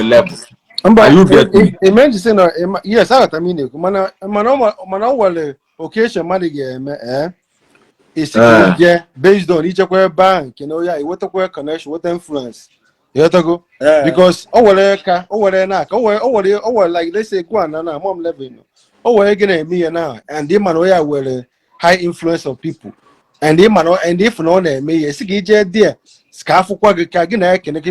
level. Are you getting me? Imagine saying, yes, I mean, man, occasion money, is based on each bank, you know, yeah, what connection, what influence. You have to go because over like let's say go on now, mom level, again me now, and they man were high influence of people, and they man and if no me, yes, there, scarf kwa gina can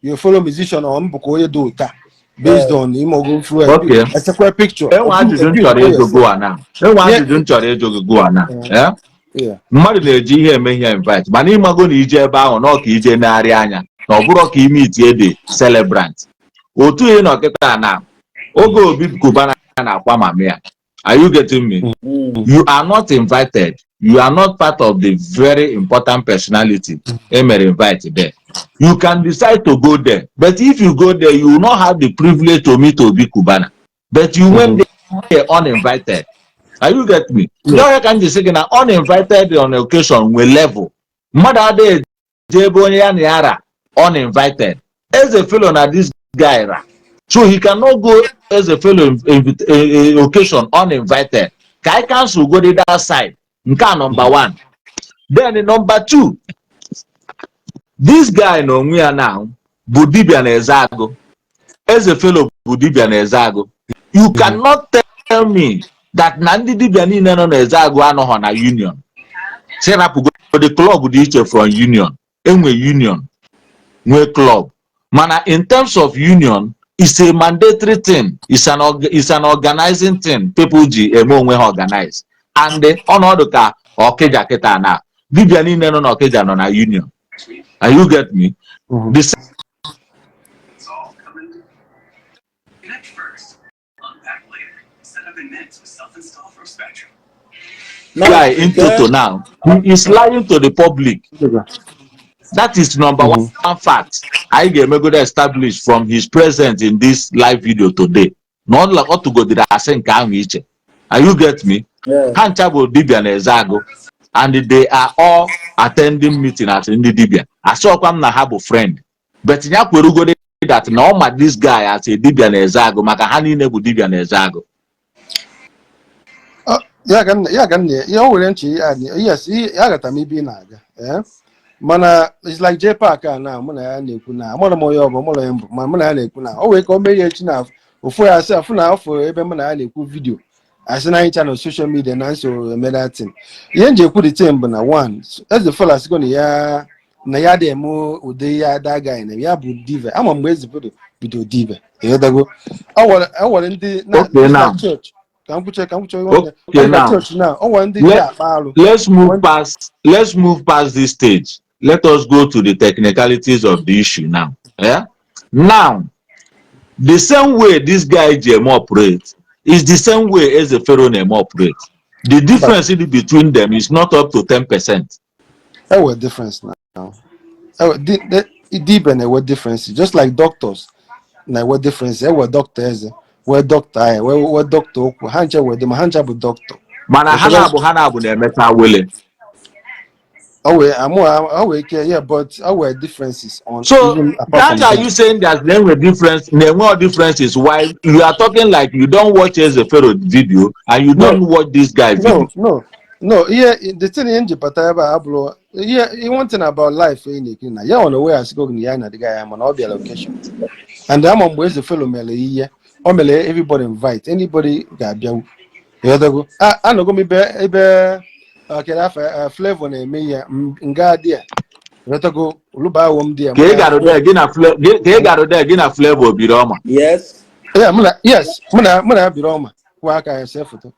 you follow musician or you do that based on him influence. Okay. It's a quick picture. Why didn't go now? Why didn't go now? Yeah. Mmadụ na-eji ihe eme ihe invite mana ịmago na ije ebe ahụ na ọka ije narị anya na ọ bụrụ ka ime itie dị celebrant otu ihe nọ kịta na oge obi kubana na-akwa mama ya. Are you getting me? You are not invited. You are not part of the very important personality emere invite there. You can decide to go there, but if you go there you will not have the privilege to meet Obi Kubana, but you went there uninvited. Are you get me? Yeah. You can just say uninvited on occasion with level. Mother de Jeboniana uninvited. As a fellow na this guy, so he cannot go as a fellow occasion uninvited. Kai cancel go to that side. Nka number one. Then in number two, this guy no we are now Budibian Ezago. As a fellow Budibian Ezago, you cannot tell me that Nandi Dibiani no Ezago ano na union. Say na go the club with each from union. Enwe union, we club. Mana in terms of union, it's a mandatory thing. It's an organizing thing. People we organize. And the honor ka okeja keta na. Dibiani no okeja no na union. And you get me? This guy into to now, he is lying to the public. That is number one fact. I get me good established from his presence in this live video today. Not like what to go to the Asen Kamiche. Are you get me? Hanchabo Dibian Ezago, and they are all attending meeting at the Dibian. I saw come na have a friend, but in Yakwerugo that no ma this guy as a Dibian Ezago, Makahani nebu Dibian Ezago. Yes, maybe naga. Mana it's like J Park now. Mona nekuna. Mona moyo mola mona nekuna. Oh, we come here now. Before I say now for ebe mona neku video. I say na channel social media na so made that thing. Yenje put the thing na one. As the fellas gonna ya na ya demo ude ya that guy na ya bu diva. I'm on where's the video diva. You go. I want in the church. Okay, now let's move past this stage. Let us go to the technicalities of the issue now. Yeah. Now, the same way this guy GM operates is the same way as the Pharaoh name operates. The difference in between them is not up to 10%. What difference now? Deep and what difference? Just like doctors. Now what difference? What doctors? Where doctor? Where doctor? Hancha with them. Hancha with doctor. Mana hanabu ne meta wele. Yeah, but our differences on. So that are you saying that there were differences? Why you are talking like you don't watch as a Pharaoh video and you don't watch this guy video? No. Yeah, the thing in Japan, yeah, you want to about life in yeah, on the way I go the guy I'm on all the location, and I'm on where's the fellow Mele. Everybody invite anybody that you go. I know go me be okay, that flavor name me nga there. Let go luba wom there. Ke garo there gina flavor biroma. Yes. Yeah, yes. Muna biroma. Kwa ka self photo.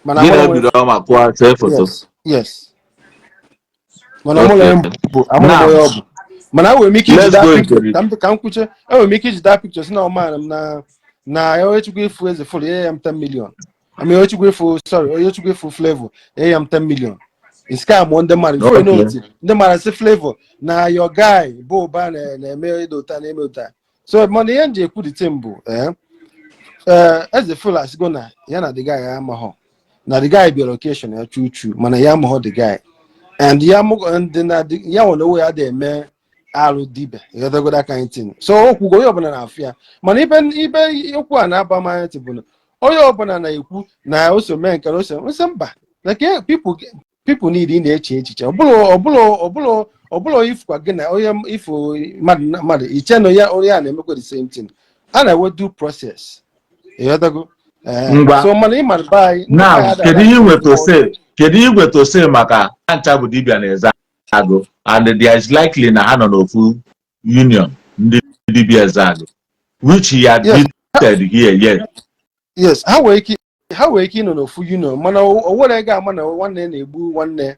Mana biroma kwa self photo. Yes. Mana mo Mana we make it that picture. Come kuche. I will make it that picture. So now man na I always go for the full am 10 million. I mean, you go for you go for flavor. Am 10 million. It's kind of on the man. Before you know it, the man say flavor. Now your guy, Bo Ban and Mary Dota. So money and you put the temple. As the full as gonna, yana the guy I'm a home. Now the guy be location, true. Man, I am the guy. And Yamo and then the Yamo way out there, man. alụ dibe ịghọtago that kind thing. So okwugo onye ọbụla na-afịa mana ibe okwu a na-aba m anya bụ na onye ọbụla na-ekwu na ose mee nke ose mba like people need ị na-eche echiche ọbụla ifukwa gị na onye ifo mmadụ iche na onye a na-emekwa the same thing a na-ewe due process ịghọtago. So mana ịmara be anyị na kedu ihe igwe say maka ncha bụ dibia na-eze agụ and there is likely na ha nọ n'ofu union ndị dibia eze agụ which he admitted here yet. Yes, ha wee ike ịnọ n'ofu union mana o nwere ga ama na nwanne na-egbu nwanne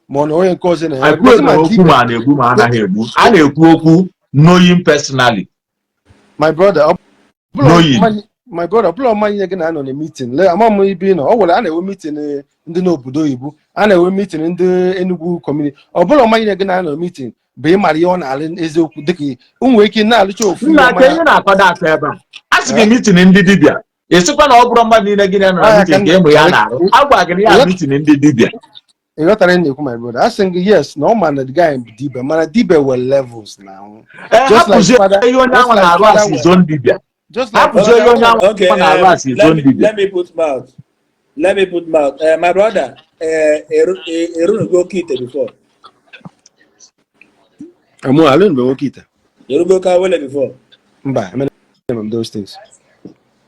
ma ọ na onye nke ọzọ na okwu ma na-egbu ma anaghị egbu a na-ekwu okwu knowing personally. My brother ọbụla ọmanye gị na-anọ na meeting ama m ibe nọ ọ nwere a na-enwe meeting ndị n'obodo oyibo a na-enwe meeting ndị Enugu community ọbụla ọmanye gị na-anọ meeting bụ ịmara ihe ọ na-alụ eziokwu dịka ụmụ ike na-alụcha ofu nna ka ihe na-akọda aka ebe a sị gị meeting ndị dibia esikwa na ọ bụrụ mmadụ niile gị na-anọ na meeting ka ịmụ ya na-arụ agwa gị ya meeting ndị dibia ịghọtara na-ekwu my brother asị gị yes na ọ ma na the guy bụ dibia mana dibia were levels na hapụzie ihe onye ahụ na-arụ asị izo ndị dibia. Okay, let me put mouth. My brother, Erunugo Kita before. I learned about Kita. Erunugo Kawele before. I mean those things.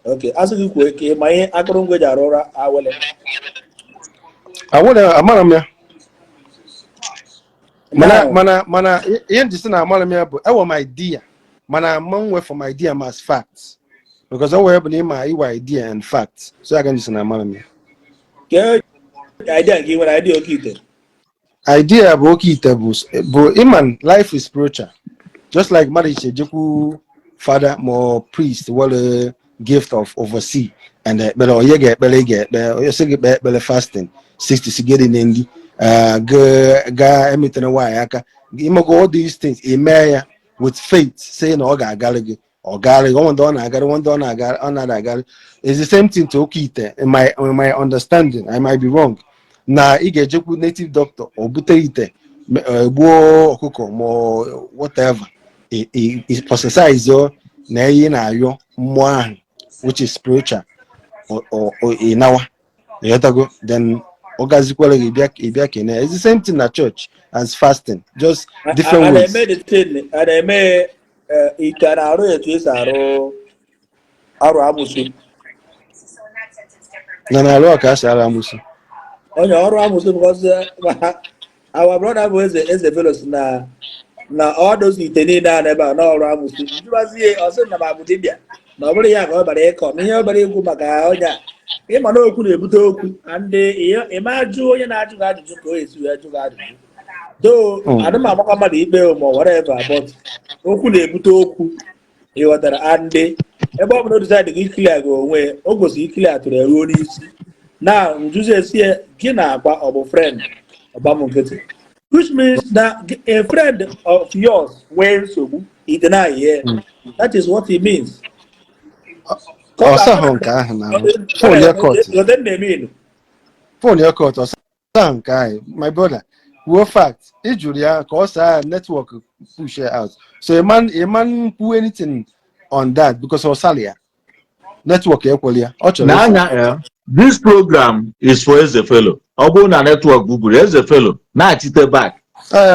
Okay, as you quick, my Akurungo Jarora, Amaramia. Mana, I want my idea. Man, I'm one for my idea as facts because I will have my idea and facts. So I can just say, idea give an idea Kita. Idea about Kita but Iman life is spiritual. Just like marriage, Joku father more priest, what a gift of oversee and but you get belly fasting 60 getting in the ga emitting a wire. Imago all these things, a mayor. With faith, saying or Galagi or Gary, one donor, I got another Gary. It's the same thing to Okite in my understanding. I might be wrong. Now, I get a native doctor or Buteite, Bo Hukom or whatever. It's possessed your one, which is spiritual or in our then Ogazikuala it's the same thing at church as fasting, just different ways. And I made it thin, and I made it can Aro Amusu. Nanalo Aramusu. On your Amusu was our brother was a fellow now all those Itanina never know Ramusu. You was here also about Dibia. Nobody have nobody come here, nobody who Maga. Ịma na okwu na-ebute okwu and imagine onye na-ajụ ajụjụ ka o esi wee jụga ajụjụ though adịm agbakwa mmadụ ikpe ma whatever but okwu na-ebute okwu ịghọtara and ebe ọ bụla decide gị clear gị onwe o gosi clear tụrụ eruo n'isi na njuzi esi gị na-agba ọ bụ friend ọgbam nkịtị which means that a friend of yours nwee nsogbu ị deny here that is what it means. Phone your court or my brother. Well, fact, it's Julia, cause our network push it out. So a man put anything on that because of Salia network equally. This program is for as a fellow. Obuna network Google as a fellow. Now back.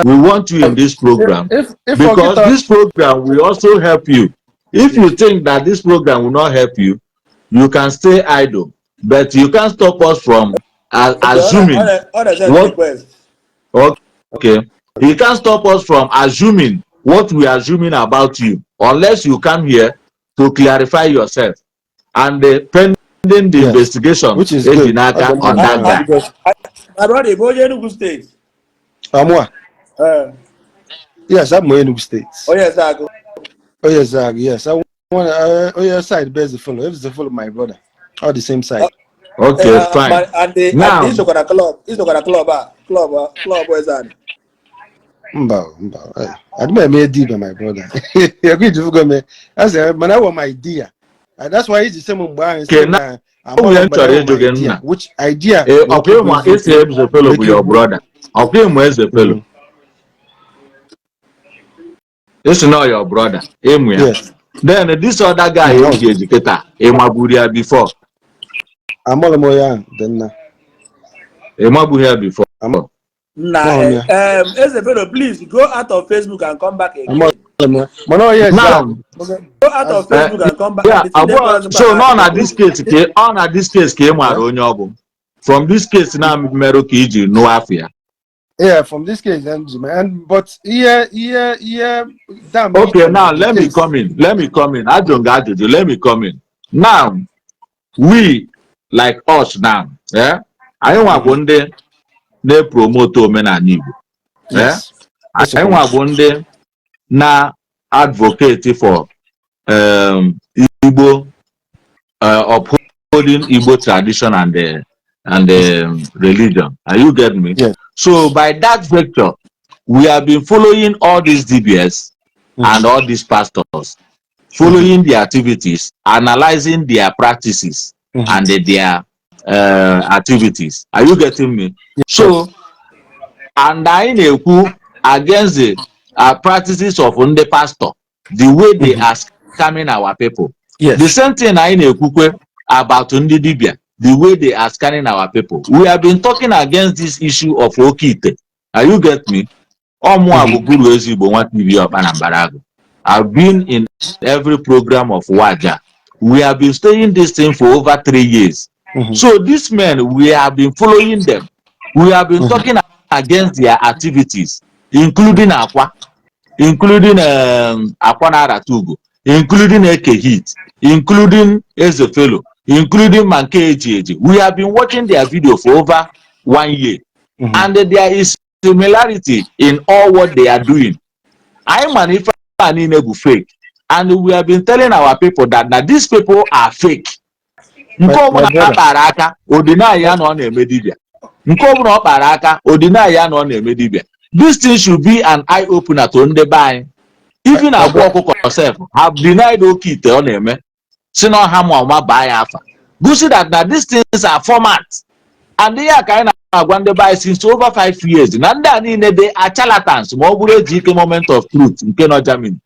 We want you in this program because this program will also help you. If you think that this program will not help you, you can stay idle, but you can't stop us from assuming. Okay, you can't stop us from assuming what we are assuming about you, unless you come here to clarify yourself. And pending the investigation, which is good. On that guy. My brother, Enugu State. Yes, I'm Enugu State. Oh yes, I go. Oh yes, I want your side bears the follow. If it's the follow my brother, all the same side. Okay, fine. Now, he's got a club. He's got a club. Where's that? I don't make deal my brother. You're going to forget me. I said, man, I want my idea. That's why he's the same one. Okay, now, which idea? Okay, one is the fellow with your brother. Okay, where's the fellow? It's not your brother. Yes. Then this other guy is educator. Emaburia before. Amolamoya then Emaburia before. Nah, Ezefelo, please go out of Facebook and come back again. Now, Go out of Facebook and come back. yeah, And so none of this case came out on your from this case now Meroki no afia. Yeah, from this case, and but damn. Okay, now let me come in. I don't got you. Let me come in. Now, we like us now, yeah. I want one day they promote omenala Igbo. Yes. I want one day na advocate for Igbo upholding Igbo tradition and religion. Are you getting me? Yes. So by that vector, we have been following all these DBS and all these pastors, following their activities, analyzing their practices and their activities. Are you getting me? Yes. So, and I know against the practices of the pastor, the way they are scamming our people. Yes. The same thing I know about Ndidibia, the way they are scanning our people. We have been talking against this issue of Okite. Are you get me? I've been in every program of Waja. We have been studying this thing for over 3 years. So these men, we have been following them. We have been talking against their activities, including Aqua, including Aquanara Tugu, including Ekehit, including Ezefelo, including Manke Eji. We have been watching their video for over 1 year. And there is similarity in all what they are doing. I manifest fake. And we have been telling our people that now these people are fake. This thing should be an eye opener to underbuy. Even our Kwoko herself have denied Okite on him. See no hamwa buy alpha. Go see that now these things are format. And they are kind of going to buy since over 5 years. Nanda they are charlatans. More moment of truth in Keno Germany.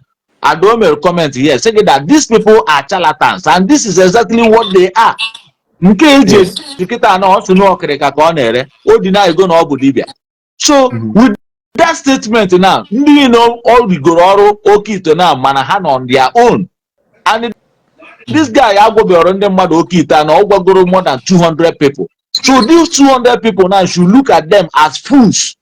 I don't comment here saying that these people are charlatans, and this is exactly what they are. Yes. So with that statement now, you know all the Gororo Okito now Manahan on their own. And this guy I go be around them Okita and all go more than 200 people. So these 200 people now should look at them as fools.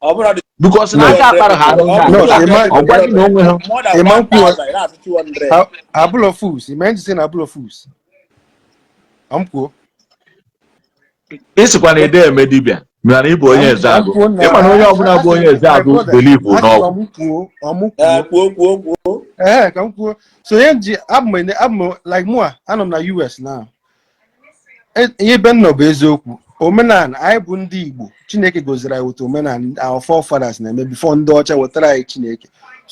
Because more than 1,000, that's 200. Abul of fools. Imagine Abul of fools. I'm cool. It's when a day medibia. Manibo Zago. Believe or no. So I'm like more. I'm na US now. You been no bezoku. Omenan, I bundi Igbo. Chineke goes right with Omenan, our forefathers name before Ndocha will try Chineke.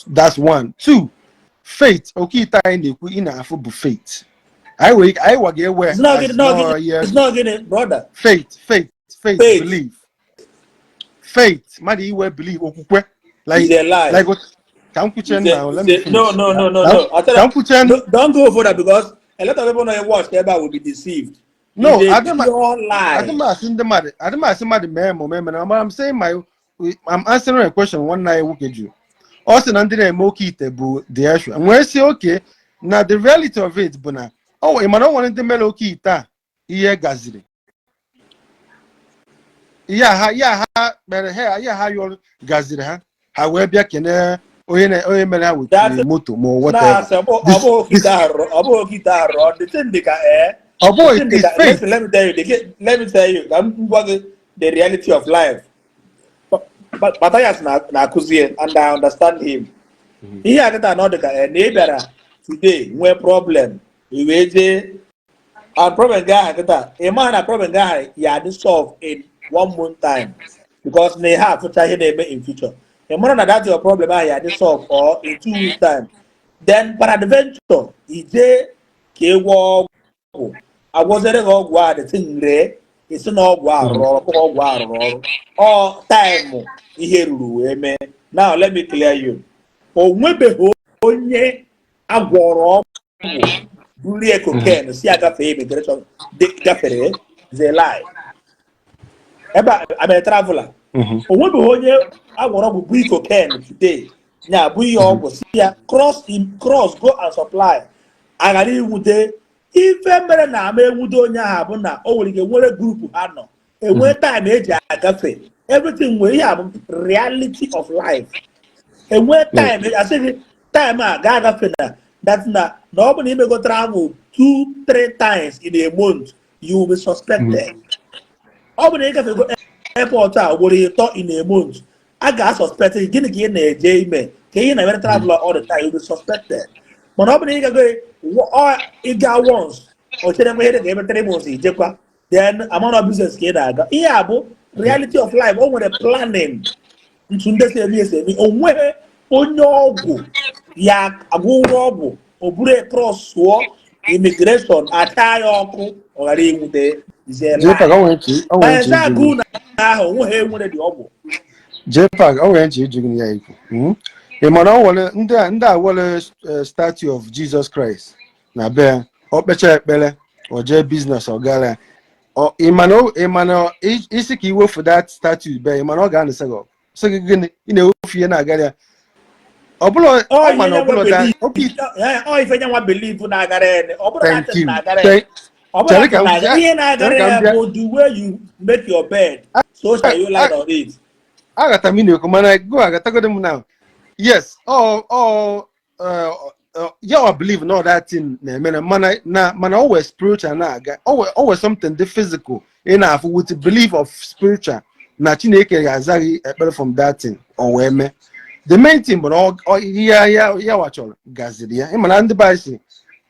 That's 1. 2. Faith. Okay, time they in a football faith. I will get where. It's not getting brother. Faith, believe. Faith, man, you will believe. Like what? Let me finish. No. Don't go for that because a lot of people know watch ever will be deceived. No, I don't I'm saying I'm answering a question one night look at you. Also, Nandina Mokite bu the issue. And when I say okay, now the reality of it, Buna. Oh, I'm not wanting to melokita. Yeah, Gazri. Yeah, but hey, how you Gazri, how we be can Oyemena with the moto more whatever. Let me tell you, the reality of life. But Matthias Nakuzie, and I understand him. He had another neighbor today, no problem. And problem guy, a man, a problem guy, he had to solve in 1 month time because they have to try in future. A man that your problem, I had to solve or in 2 weeks time. Then, but adventure, he did. I wasn't a go the thing there. It's not war all time here. Now let me clear you. Oh, maybe onye agwọrọ ọgwụ bulie cocaine si agafe immigration gafere is a lie. Ebe I'm a traveler. Onwe bụ onye agwọrọ ọgwụ bui cocaine today nya bụ ihe ọgwụ si ya cross go and supply aghara iwude ife mere na ama enwude onye ahụ bụ na o nwere ike nwere grupu ha nọ enwe time eji agafe everything nwere ihe bụ reality of life enwe time asịghị time a ga-agafe na that na ọ bụ na imego travel 2-3 times in a month you will be suspected. Ọ bụ na ịgafe airport a ugboro ịtọ in a month a ga-suspect gịnị ka ị na-eje ime ka ihe na-eme traveler all the time you will be suspected. Mana ọ bụ na ịga once o chere mgbe ihe ga-eme 3 months ijekwa then amount of business ka ị na-aga ihe a bụ reality of life. O nwere planning ntu ndị si emi onweghị onye ọgwụ ya agwụrụ ọgwụ o buru cross sụọ immigration ata ya ọkụ ọ ghara inwute agụ na ahụ onweghị enwere dị ọgwụ JPAC o nwere nche ijụ ya ikwu ị mana o nwere ndị a nwere statue of Jesus Christ na be o kpecha ekpere o jee business ọ gara ị mana isi ka iwefu that statue be ị mana ọ ga-anụsị gị sị gị gịnị ị na-ewefu ihe na-agara ya ọ bụla ọ mana ọ bụla ife nye nwa believe na-agara ene ọ bụla na-agara ene ihe na-agara ya bụ the way you make your bed so shall you lie on it. Agata m na-ekwu mana go agatagodo m now. Yes, yeah, I believe no that thing mana always spiritual na-aga always something the physical enough with the belief of spiritual na Chineke ga-azaghị ekpere from that thing o wee mee. The main thing bụ ya wachọrọ gaziri ya ịmana ndị baisi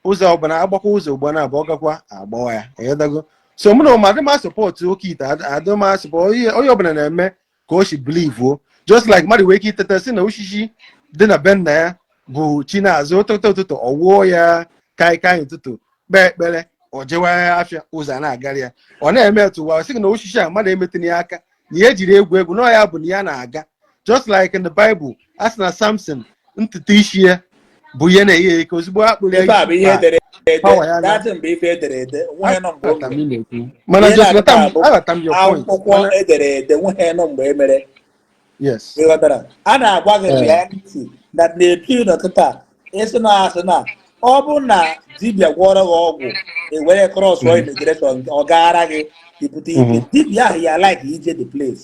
ụzọ ọbụla agbakwa ụzọ ugbo na abụọ gakwa agbawa ya edago so mụ na ụmadị ma support oke ite adịma support onye ọbụla na-eme ka o si believe o just like mmadụ wee ike iteta si na oshishi dị na be nna ya bụ chi na-azụ ụtụtụ ọwụọ ya kai ụtụtụ kpee ekpere o jewa ya afịa ụzọ na-agara ya ọ na-eme etu ụwa sị na oshishi a mmadụ emetụna ya aka na ya ejiri egwu na ya bụ na ya na-aga just like in the Bible as na Samson ntutu isi ya bụ ihe na-eyi eke ozugbo akpụrụ ya akwụkwọ ederede nweghị nọ mgbe emere a na-agwa gị reality na na-epi n'ọtụtụ isi na asị na ọ bụ na dibịa gwọrọ gị ọgwụ ewere cross immigration ọ gaara gị ibute ike dibịa ahụ ya like ije the place.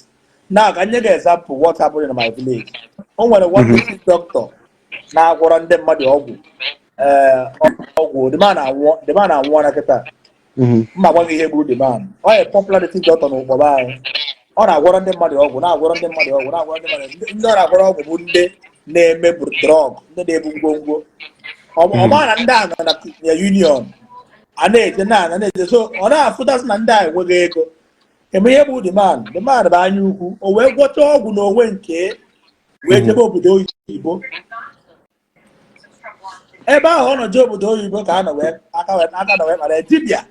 Now ka nye gị example what happened in my village. O nwere one basic doctor na-agwọrọ ndị mmadụ ọgwụ the man anwụọ na kịta mma gwa gị ihe gburu the man ọ ya popular doctor na ụkpọba anyị ọ na-agwọrọ ndị mmadụ ọgwụ na-agwọrọ ndị mmadụ ọgwụ ndị ọ na-agwọrọ ọgwụ bụ ndị na-eme drug ndị na-ebu ngwongwo ọma na ndị a nọ na union a na-eje na-eje so ọ na-afụtasị na ndị a enweghị ego eme ihe bụ the man bụ anya ukwu o wee gwọcha ọgwụ n'onwe nke wee jebe obodo oyibo ebe ahụ ọ nọ jee obodo oyibo ka aka na wee kpara dibịa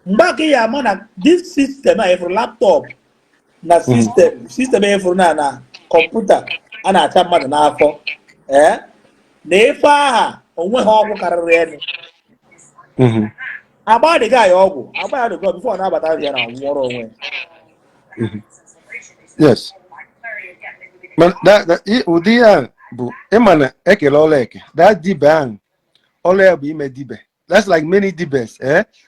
mgbe aka ya ama na this system a efuru laptop na system efuru na kọmputa a na-acha mmadụ n'afọ na efe aha onweghị ọgwụ karịrị elu agba dịga ya ọgwụ agba ya dịga bifo ọ na-abata ya na nwụọrọ onwe. Yes, ụdị ya bụ ịma na ekele ọla eke that dibe ahụ ọla ya bụ ime dibe that's like many dibes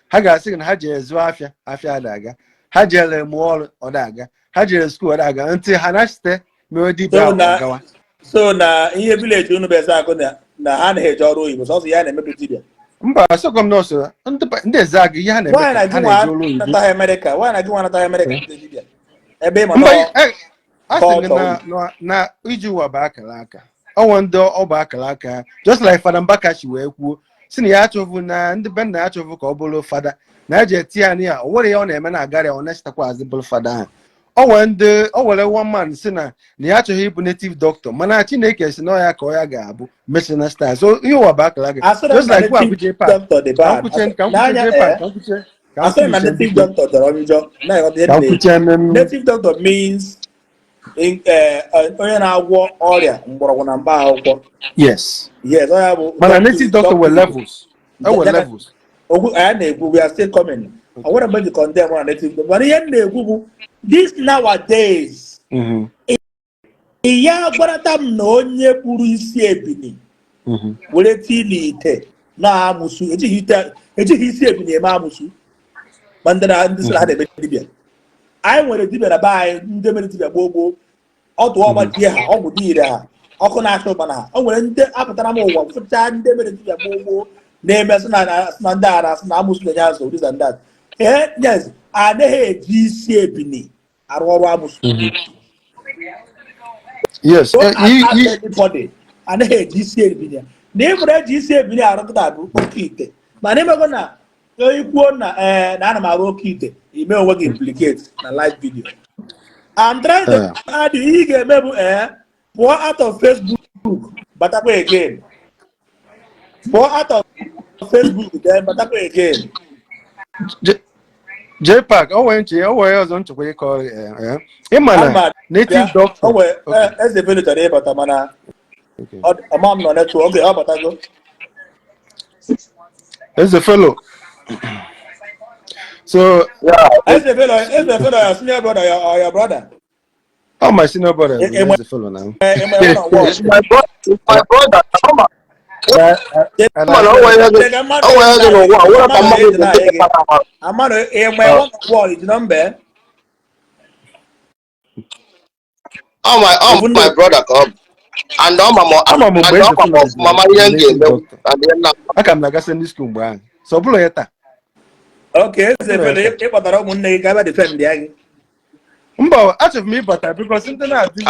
ha ga-asị na ha jere zụọ afịa adaga ha jere mụọ ọrụ ọdaga ha jere skuul ọdaga ntị ha na-site mewe dibe ahụ gawa so na ihe village unu bụ eze akụ na ha na-eje ọrụ oyibo sọsọ ya na-emepe dibịa mba asọkọ m nọọsụ ndị eze agụ ihe ha na-eme ha na-eje ọrụ oyibo nwaanyị na gị nwa nataghị Amerịka dibịa ebe ịma a sị na iji ụwa bụ akara aka ọnwa ndị ọ bụ akara aka just like Fada Mbakachi wee kwuo si na ya achọfụ na ndị be nna ya achọfụ ka ọ bụrụ fada na eji eti ya ya o nwere ya ọ na-eme na agara ọ na-echetakwa azị bụrụ fada ahụ o were one man si na ya achọghị ịbụ native doctor mana Chineke si na ya ka ọ ya ga-abụ missionaries star so ihe ụwa bụ akara aka just like kwa abụje pak native doctor means onye na-agwọ ọrịa mgbọrọgwụ na mkpa akwụkwọ. Yes. Yes, ọ ya bụ But a native doctor with levels. Our levels. I na-ekwu, we are still coming. I want to condemn on native doctor. But ihe na-ekwu bụ this nowadays. Ya gbarata m na onye kpụrụ isi ebini were tii n'ite na-amụsụ, ejighị isi ebini eme amụsụ ma ndị sị na ha na-eme dibịa. Anyị nwere dibịa na be anyị, ndị mere dibịa gboo gboo, ọtụ ọgba die ha, ọgwụ dị ire ha, ọkụ na-achọ ụkpana ha. O nwere ndị apụtara m ụwa fụcha ndị mere dibịa gboo gboo na-eme sị na ndị ara sị na amụsụ na-enye azụ this and that. Yes, anaghị eji isi ebini arụ ọrụ amụsụ. Yes, anybody anaghị eji isi ebini ya na ịbụrụ eji isi ebini arụpụta bụ oke ite, mana ịmego na ikwuo na ana m arụ oke ite ime onwe gị implicate na live video. I'm trying to add ihe ị ga-eme bụ pụọ out of Facebook batakwa again, pụọ out of Facebook then batakwa again. JPAC, o nwere ọzọ nchekwa ịkọ ịma native doctor. Eze Bello chọrọ ịbata mana ọma m nọ netwọk. Oge ọ batago Eze fellow. So Eze Bello, your senior brother or your brother? Oh, my senior brother is a fellow now. It's my brother. It's my brother. My brother come. And mama I can like send this to so okay, defend the Mbo, out of me, but because something I did.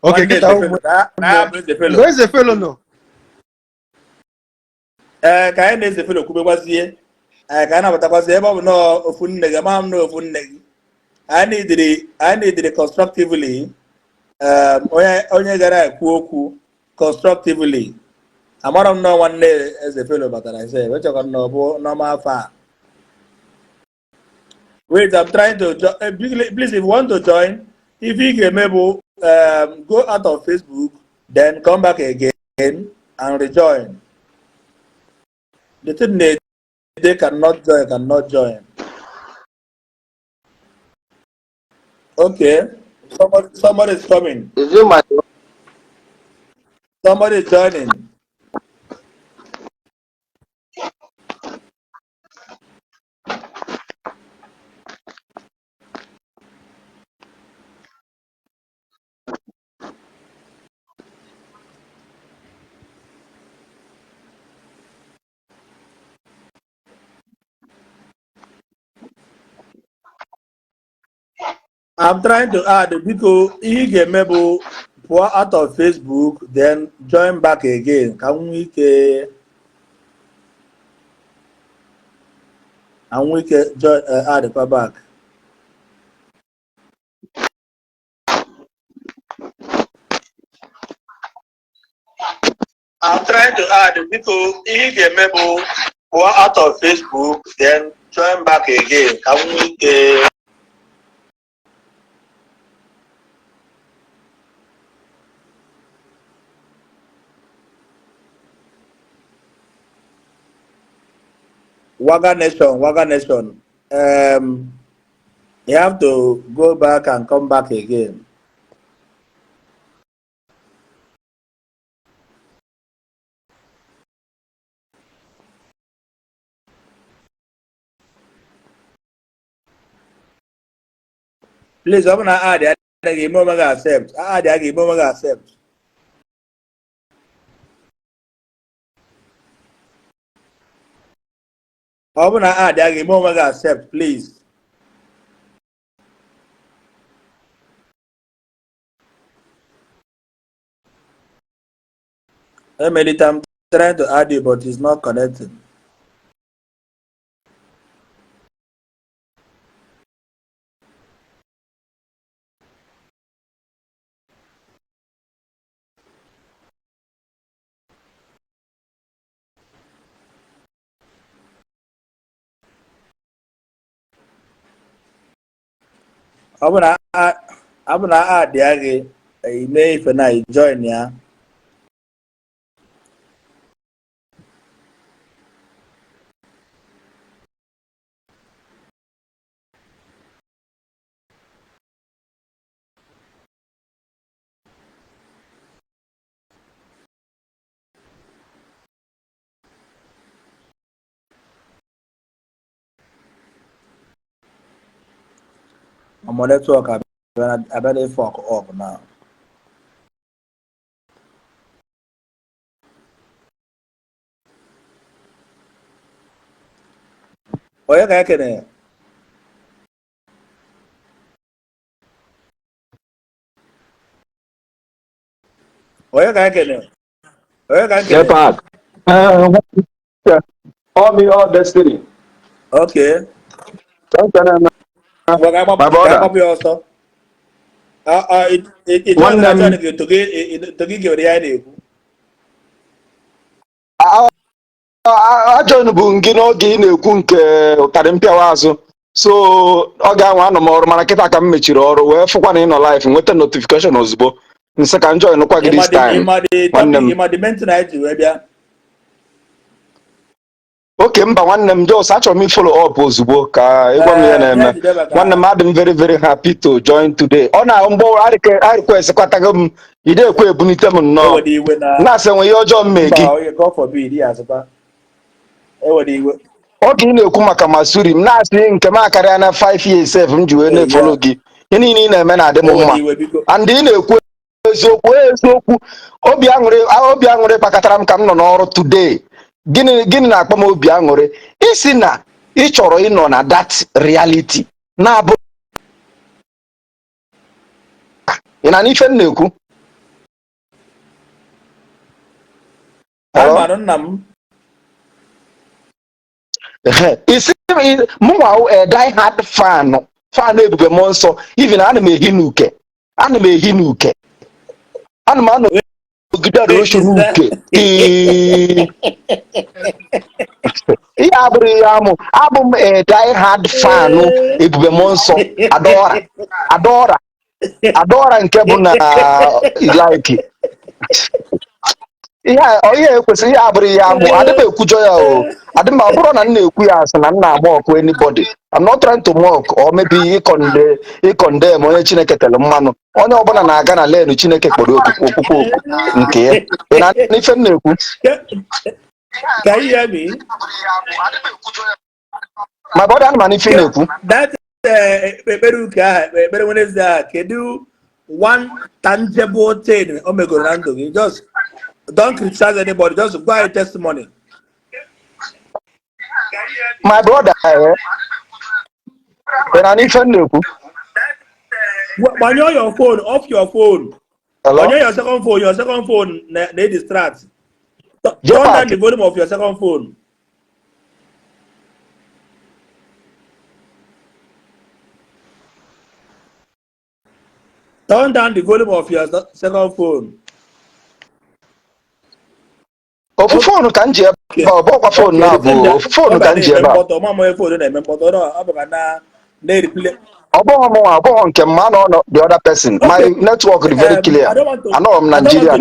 Okay, get out. Where's the fellow? No. Can is the fellow Kuba was here? I cannot was able no of no. I need it constructively. Onye gara ekwu constructively. I'm not know one day as a fellow, but I say, which I can know normal far. Wait, I'm trying to please, if you want to join, if you can maybe go out of Facebook, then come back again and rejoin. The thing they cannot join. Okay, somebody is coming. Is it my? Somebody is joining. I'm trying to add because he can maybe pour out of Facebook, then join back again. Can we join add the back? I'm trying to add because he can maybe pour out of Facebook, then join back again. Can we Waga Nation. You have to go back and come back again. Please, I'm gonna add it. Accept. Accept. I'm gonna add accept, please. I'm trying to add it, but it's not connecting. abuna adi age ime ife na join ya. I'm on network. I better fuck up now. Oya ka kene. Oya ka kene. Oya ka kene. Park. All me, all destiny. Okay. My brother. Also. It One na join to give the idea. John bụ gị n'oge ị na-ekwu nke ụtarị mpịawa azụ so ọ ga-anwa anọ m ọrụ mana kịta ka m mechiri ọrụ wee fụkwa na ị nọ live nweta notification ozugbo nsị ka njọ nụkwa gị this time nwanne m oke mba nwanne m jos achọrọ m follow up ozugbo ka ịgwa m ihe na-eme nwanne m adị m very very happy to join today ọ na mgbe a request kwatago m ide ekwe ebunite m nnọọ na-asị enwe ihe ọjọọ m mee gị oge ị na-ekwu maka masuri m na-asị nke m akarịa na 5 years sef m ji wee na-efolo gị ihe niile ị na-eme na-adị m mma and ị na-ekwu eziokwu obi aṅụrị kpakọtara m ka m nọ n'ọrụ today gịnị na-akpọ m obi aṅụrị isi na ị chọrọ ịnọ na that reality na-abụ ị na n'ife m na-ekwu isi mụnwa die hard fan Ebube m nsọ even ana m ehi n'uke ana m anọgide rosho n'uke ihe abụrụ ihe amụ abụ m die hard fan Ebube m nsọ Adaora nke bụ na like ihe ekwesịrị ihe abụrụ ihe amụ adị m ekwujọ ya o adị m abụrụ na m na-ekwu ya asị na m na-agba ọkụ anybody I'm not trying to mock or maybe ịkọndem onye Chineke tere mmanụ onye ọbụla na-aga na lenu Chineke kpọrọ okpukpe nke ya ị na n'ife m na-ekwu Can you hear me? my brother ana m n'ife na-ekwu ekpere Wednesday a kedu one tangible thing o megoro na ndụ gị just don't criticize anybody, just go ahead testimony. My brother, when I need to know. When you're your phone, off your phone. Hello? When you're your second phone, they distract. Turn down the volume of your second phone. Turn down the volume of your second phone. Ofu phone ka nje ba bọkwa phone na bụ ofu phone ka nje ba ọbụghọ nke m anọ the other person my network is very clear anọ m Nigeria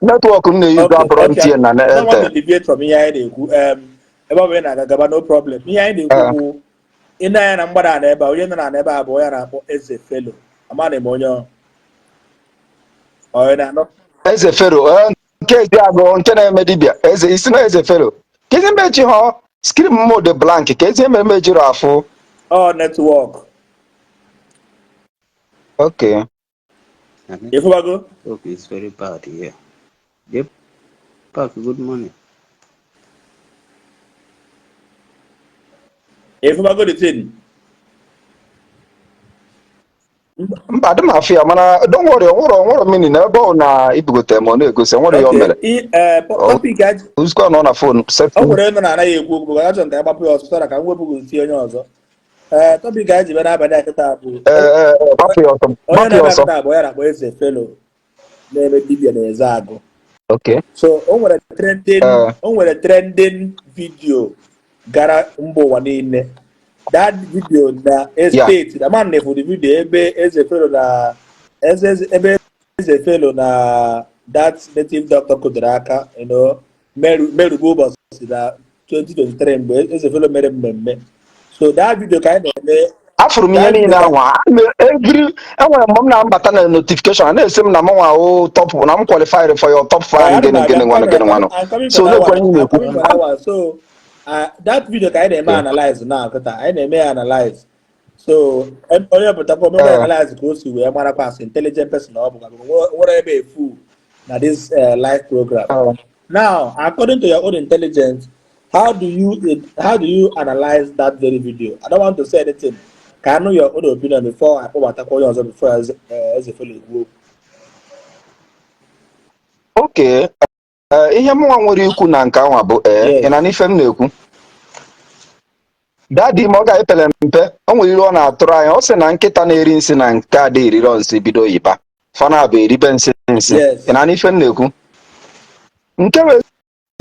network m na-use abụrụ MTN na Airtel no problem ihe anyị na-ekwu bụ ị na-anya na mgbada na ebe onye nọ na ebe a bụ onye na-akpọ Eze Felo amaghị m onye Eze Fero nke ezi agụ nke na-eme dibịa eze isi na Eze Fero ka ezi meji ha screen mode blank ka ezi eme mejiri afụ network okay Ifubago? Okay, it's very bad here. Yep. Park, good morning. Ifubago the thing. mba dị m afọ ya mana don't worry nwụrụ mini na ebe ọ na ibugote ma ọ na-egosi nwere ya o mere uzikwa nọ na fon ọ nwere nọ na anaghị ekwu okwu bụ achọ ka agbapụ ya ọsụsọ na ka m wepụgosi onye ọzọ topic anyị ji bịa n'abalị akịta bụ onye na-eme akịta bụ ya na-akpọ Eze Felo na-eme dibịa na eze agụ so o nwere trending video gara mba ụwa niile that video na estate the man for the video ebe Ezefelo na Ezefelo na that native doctor Kudraka, you know, Merubu was na 2023 mgbe Ezefelo mere mmemme. So that video kind of after me any now every enwere m na mbata na notification na ese m na mwa o top na m qualified for your top fan I'm gene one. I'm coming for So that no one. kwenye I'm na coming for that one. So that video kind of analyze now. I may analyze. So onye pụta kwa me analyze ka o si wee mara pass intelligent person ọ bụ whatever a fool na this live program. Now, according to your own intelligence, how do you analyze that very video? I don't want to say anything. Can I know your own opinion before I put what I call yours before as a fellow group? Okay. Ihe mụnwa nwere ikwu na nke anwa bụ ị na n'ife m na-ekwu dadi ma ọ ga-epele mpe o nwere ihe ọ na-atụrụ anya ọ sị na nkịta na-eri nsị na nke ada eriri nsị bido yiba fana bụ eribe nsị ị na n'ife m na-ekwu nke bụ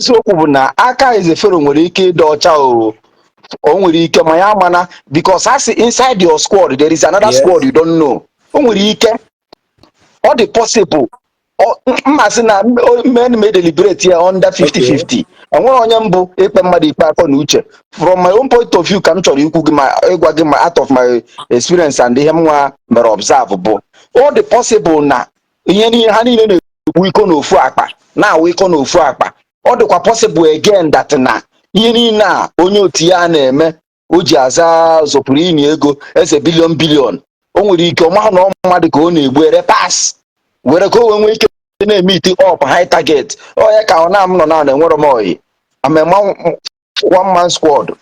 eziokwu bụ na aka Ezefelo nwere ike ịdị ọcha o nwere ike ma ya mana because as inside your squad there is another squad you don't know o nwere ike ọ dị possible mmasị na men may deliberate here under 50-50 enwere onye mbụ ikpe mmadụ ikpe akọ na uche from my own point of view ka m chọrọ ikwu gị ma ịgwa gị ma out of my experience and ihe m nwa mere observe bụ ọ dị possible na ihe niile ha niile na-egbu iko n'ofu akpa na-awụ iko n'ofu akpa ọ dịkwa possible again that na ihe niile a onye otu ya na-eme o ji aza zọpụrụ ini ego eze bilion o nwere ike ọma na mmadụ ka ọ na-egbu ere pass were ka o wee nwee ike na-eme ite up high target onye ka ọ na-am nọ na enwere m oyi amema one man squad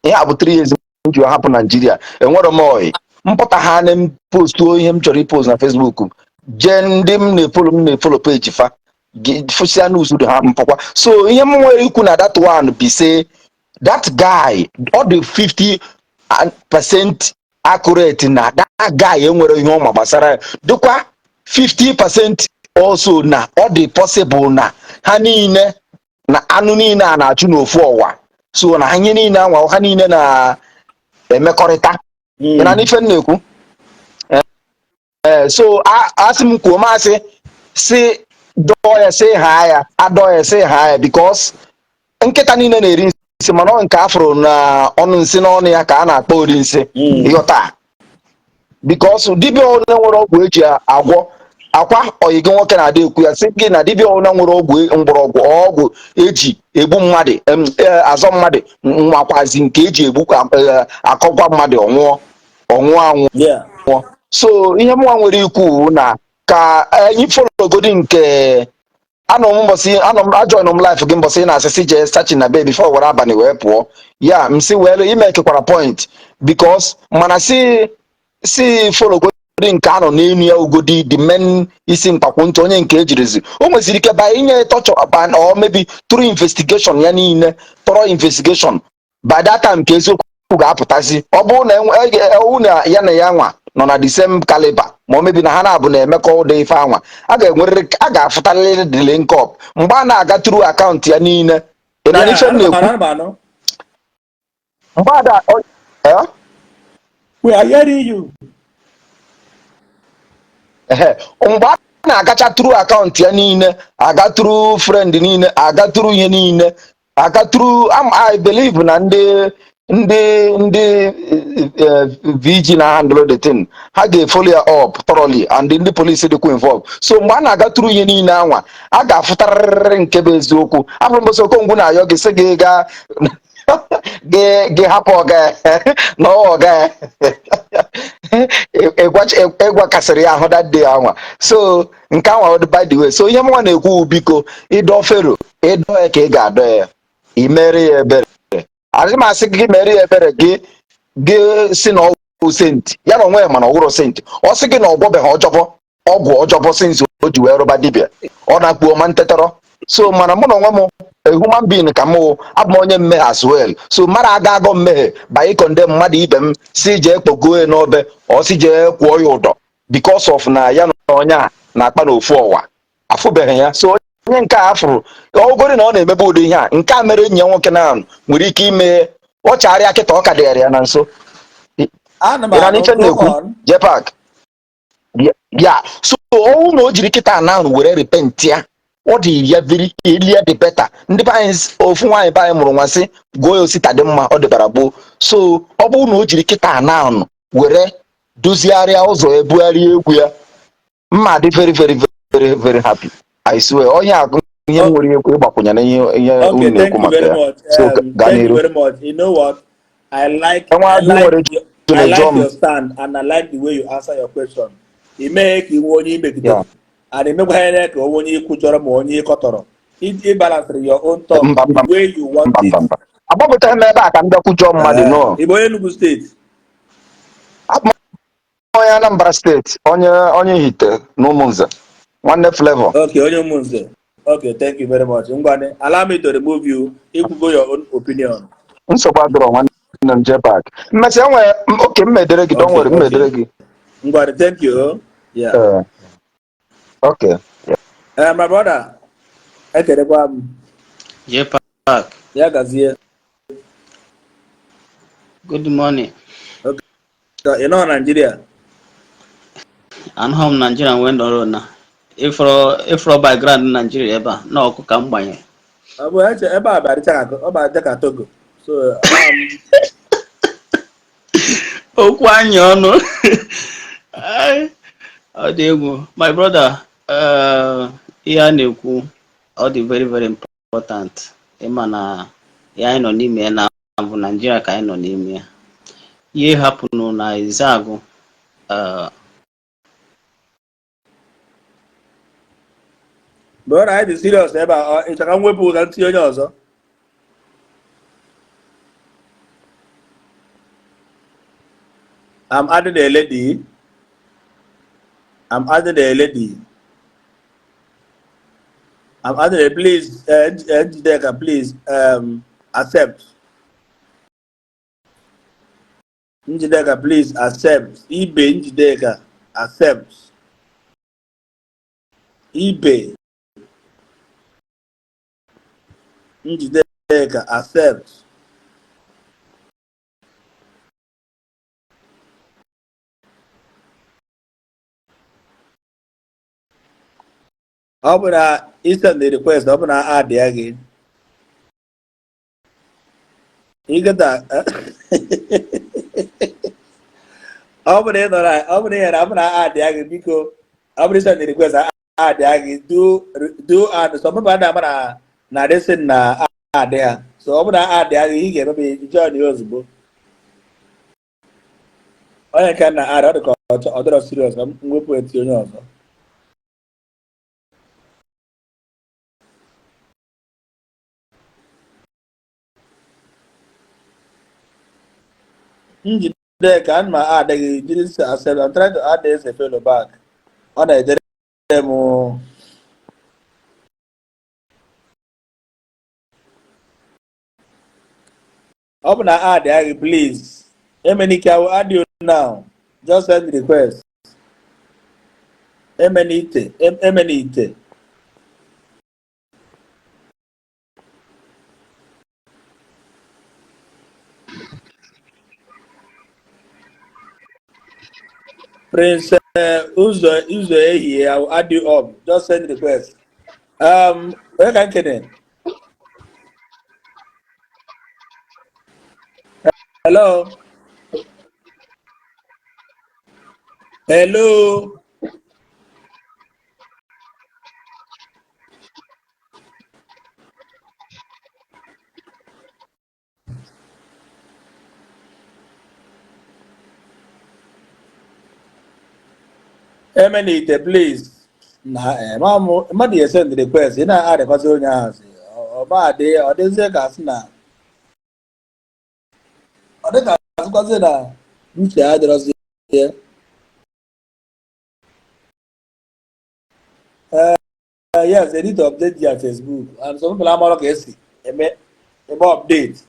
ihe a bụ 3 years m ji hapụ Nigeria enwere m oyi mpụta ha na postu ihe m chọrọ ipost na Facebook je ndị m na-efolo page fa fụsịa n'uzudo ha mpụkwa so ihe m nwere ikwu na that one be say that guy ọ dị 50% accurate na that guy enwere ihe ọma gbasara ya dịkwa 50% also na ọ dị possible na ha niile na anụ niile a na-achụ n'ofu ọwa so na ha nye niile anwa ha niile na-emekọrịta na n'ife na-ekwu so asị m kwuo masị si dọọ ya sị ha ya adọọ ya sị ha ya because nkịta niile na-eri nsị mana ọ nke afụrụ na ọnụ nsị n'ọnụ ya ka a na-akpọ ori nsị ịghọta because dibịa ọbụla nwere ọgwụ eji agwọ akwa oyi gị nwoke na-adị ekwu ya sị gị na dibịa ọbụla nwere ọgwụ mgbọrọgwụ ọgwụ eji egbu mmadụ azọ mmadụ nwakwazi nke eji egbu akọgwa mmadụ ọnwụọ so ihe mụnwa nwere ikwu na ka anyị fologodi nke anọ m ajọịnụ m life gị mbọsị na-asịsị jee sachin na be before were abalị wee pụọ ya msị wee ime kekwara point because mana si fologodi nke anọ n'elu ya ugodi the men isi mkpakwu ntị onye nke ejirizi o nweziri ike ba inye tọchọ or maybe through investigation ya niile tọrọ investigation by that time ka eziokwu ga-apụtazi ọ bụrụ na ya na ya nwa nọ na the same caliber ma maybe na ha na-abụ na-emekọ ụdị ife anwa a ga-afụtarịrị the link up mgbe a na-aga through akaụntụ ya niile ị na ife m na-ekwu mgbe ada we are hearing you. Mgbe a na-agacha tru akaụntụ ya niile aga tru friend niile aga tru ihe niile aga tru I believe na ndị VG na handle the thing ha ga-follow ya up thoroughly and ndị police dịkwa involved so mgbe a na-aga tru ihe niile anwa a ga-afụtarịrị nke bụ eziokwu afọ mbọsị okongwu na-ayọ gị sị gị gị hapụ ọga na ọga ịgwakasịrị ya ahụ that day anwa so nke anwa by the way so ihe mụnwa na-ekwu biko ịdọ Fero ịdọ ya ka ị ga-adọ ya imere ya ebere adịghị m asị gị mere ya ebere gị si na ọgwụ senti ya na onwe ya mana ọgwụrụ senti ọ sị gị na ọgwọbeghị ọgwụ ọjọbọ sinzi o ji wee rụba dibịa ọ na-akpuo ma ntetọrọ so mana mụ na onwe m a human being ka mụ abụ m onye mmehie as well so mara aga agọ mmehie ba ịkọnde mmadụ ibe m si jee kpogo n'obe ọ si jee kwụọ ya ụdọ because of na ya na onye a na-akpa n'ofu ọwa afụbeghị ya so onye nke a afụrụ ogori na ọ na-emebe ụdị ihe a nke a mere enyi ya nwoke na nwere ike ime ọ chagharịa kịta ọ ka dịghara ya na nso Go on. Jepak. Yeah. So all no jiri kita now were repent ya. What the very earlier the better. Ndị parents ofu nwaanyị pa mụrụ nwa sị go osita dị mma ọ dịbara gboo. So ọ bụrụ na o jiri kita now were dozigharịa ụzọ ebugharị egwu ya. Mma dị very happy. I swear. Onye agụ ihe nwere ekwe ịgbakwụnya na ihe unu na-ekwu maka ya. So gaa Thank you n'iru. very much. You know what? I like your stand and I like the way you answer your question. It make you only make it. And it make you only you could more it balance your own thought the way you want it. Agbapụta m ebe a ka m bịakwujọ mmadụ no. Igbo Enugu State. Onye Anambra State, onye Ihite n'Umunze. Nwanne Flavor. Okay, onye Umunze. Okay, thank you very much. Ngwane, allow me to remove you. You could go your own opinion. Nsogbu adịrọ nwanne m Jepak. Mmesị enwe oke mmedere gị, don't worry, mmedere gị. Ngwane, thank you. Yeah. Okay. My brother, I can Jepak. Yeah, Gazier. Good morning. Okay. So, you know Nigeria? I'm home Nigeria went on now. If for background in Nigeria ever, no come by. Well, actually, about Togo. So, my brother, all the very important. Emana, ya no n'ime na Nigeria ka no n'ime. Ihe hapụnụ na Izagu. But I be serious about it. I can't wait for see you also. I'm adding a lady. Please, Njideka, please accept. Njideka, please accept. eBay, Njideka, accept. eBay. Njideka, accept. Open instant the request. Open add again. You get that? Open it, alright. Open it. I'm gonna add again because open instant the request. Add again. Do add. So I'm gonna na listen na add there. So open add again. You get maybe join yours, bro. I can add other serious. I'm going to put you on. There can my add didn't accept. I'm trying to add this a fellow back. On a demo. Open add there, please. Emily, I will add you now. Just send the request. Emenite. Prince Uzo here. I will add you up. Just send the request. Where can Kenen? Hello. Emenite, please. Mmadụ send the request. Ị na-adịkwasị onye ahụ si ọ dịzie ka asị na ọ dị ka asịkwasị na uche adịrọzi ya. Yes, they need to update their Facebook. And some people are ka esi eme update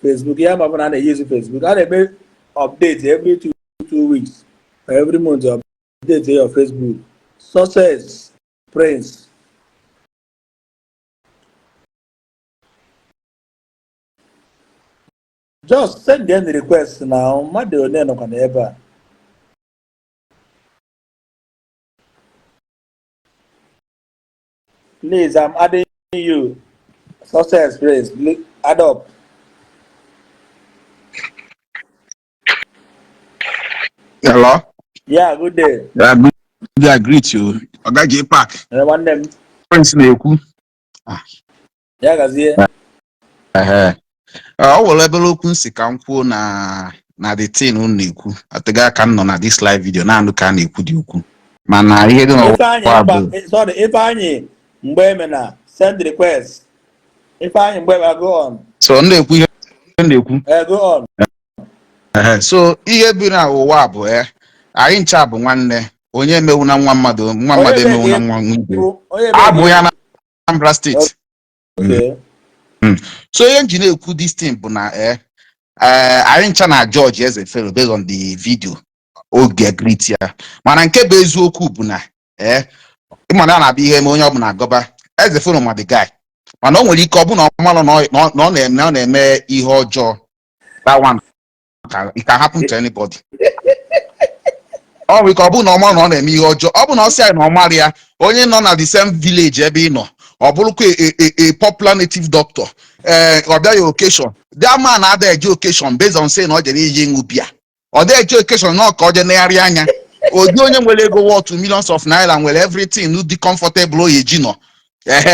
Facebook. Yeah, but I use Facebook. I make update every two weeks or every month. Update your Facebook. Success, Prince. Just send them the request now. Mmadụ one nọkwa n'ebe a. Please, I'm adding you. Success, please. Add up. Hello? Yeah, good day. Yeah, good day. I greet you. Oga J Park. One name. Prince na-ekwu. Yeah, gazie. Ọ were ebe okwu nsi ka m kwuo na the thing unu na-ekwu. Atega aka m nọ na this live video na-anụ ka a na-ekwu dị ukwu. Mana ihe dị n'ụwa bụ sorry, Ifeanyi mgbe eme na send request. Ifeanyi mgbe eme go on. So na-ekwu ihe na-ekwu. Go on. So ihe bi na ụwa bụ anyị ncha bụ nwanne. Onye emewu na nwa mmadụ emewu na nwa ibe. Abụ ya na Anambra State. Okay. So ihe nji na-ekwu this thing bụ na anyị ncha na George Ezefelo based on the video oge greet ya. Mana nke bụ eziokwu bụ na ịmana na-abịa ihe eme onye ọbụla agọba Ezefelo ma the guy. Mana o nwere ike ọ bụ na ọmalụ na ọ na-eme ihe ọjọọ. That one it can happen to anybody. Ọ nwere ike ọ bụ na ọmalụ na ọ na-eme ihe ọjọọ. Ọ bụ na ọ sị anyị na ọmalụ ya onye nọ na the same village ebe ị nọ. Ọ bụrụkwa a popular native doctor ọ bịaghị occasion that man na-ada eje occasion based on saying na ọ jere iyi ịṅụ bia ọ dị eje occasion na ka ọ je negharị anya ụdị onye nwere ego worth millions of naira nwere everything dị comfortable oyi ji nọ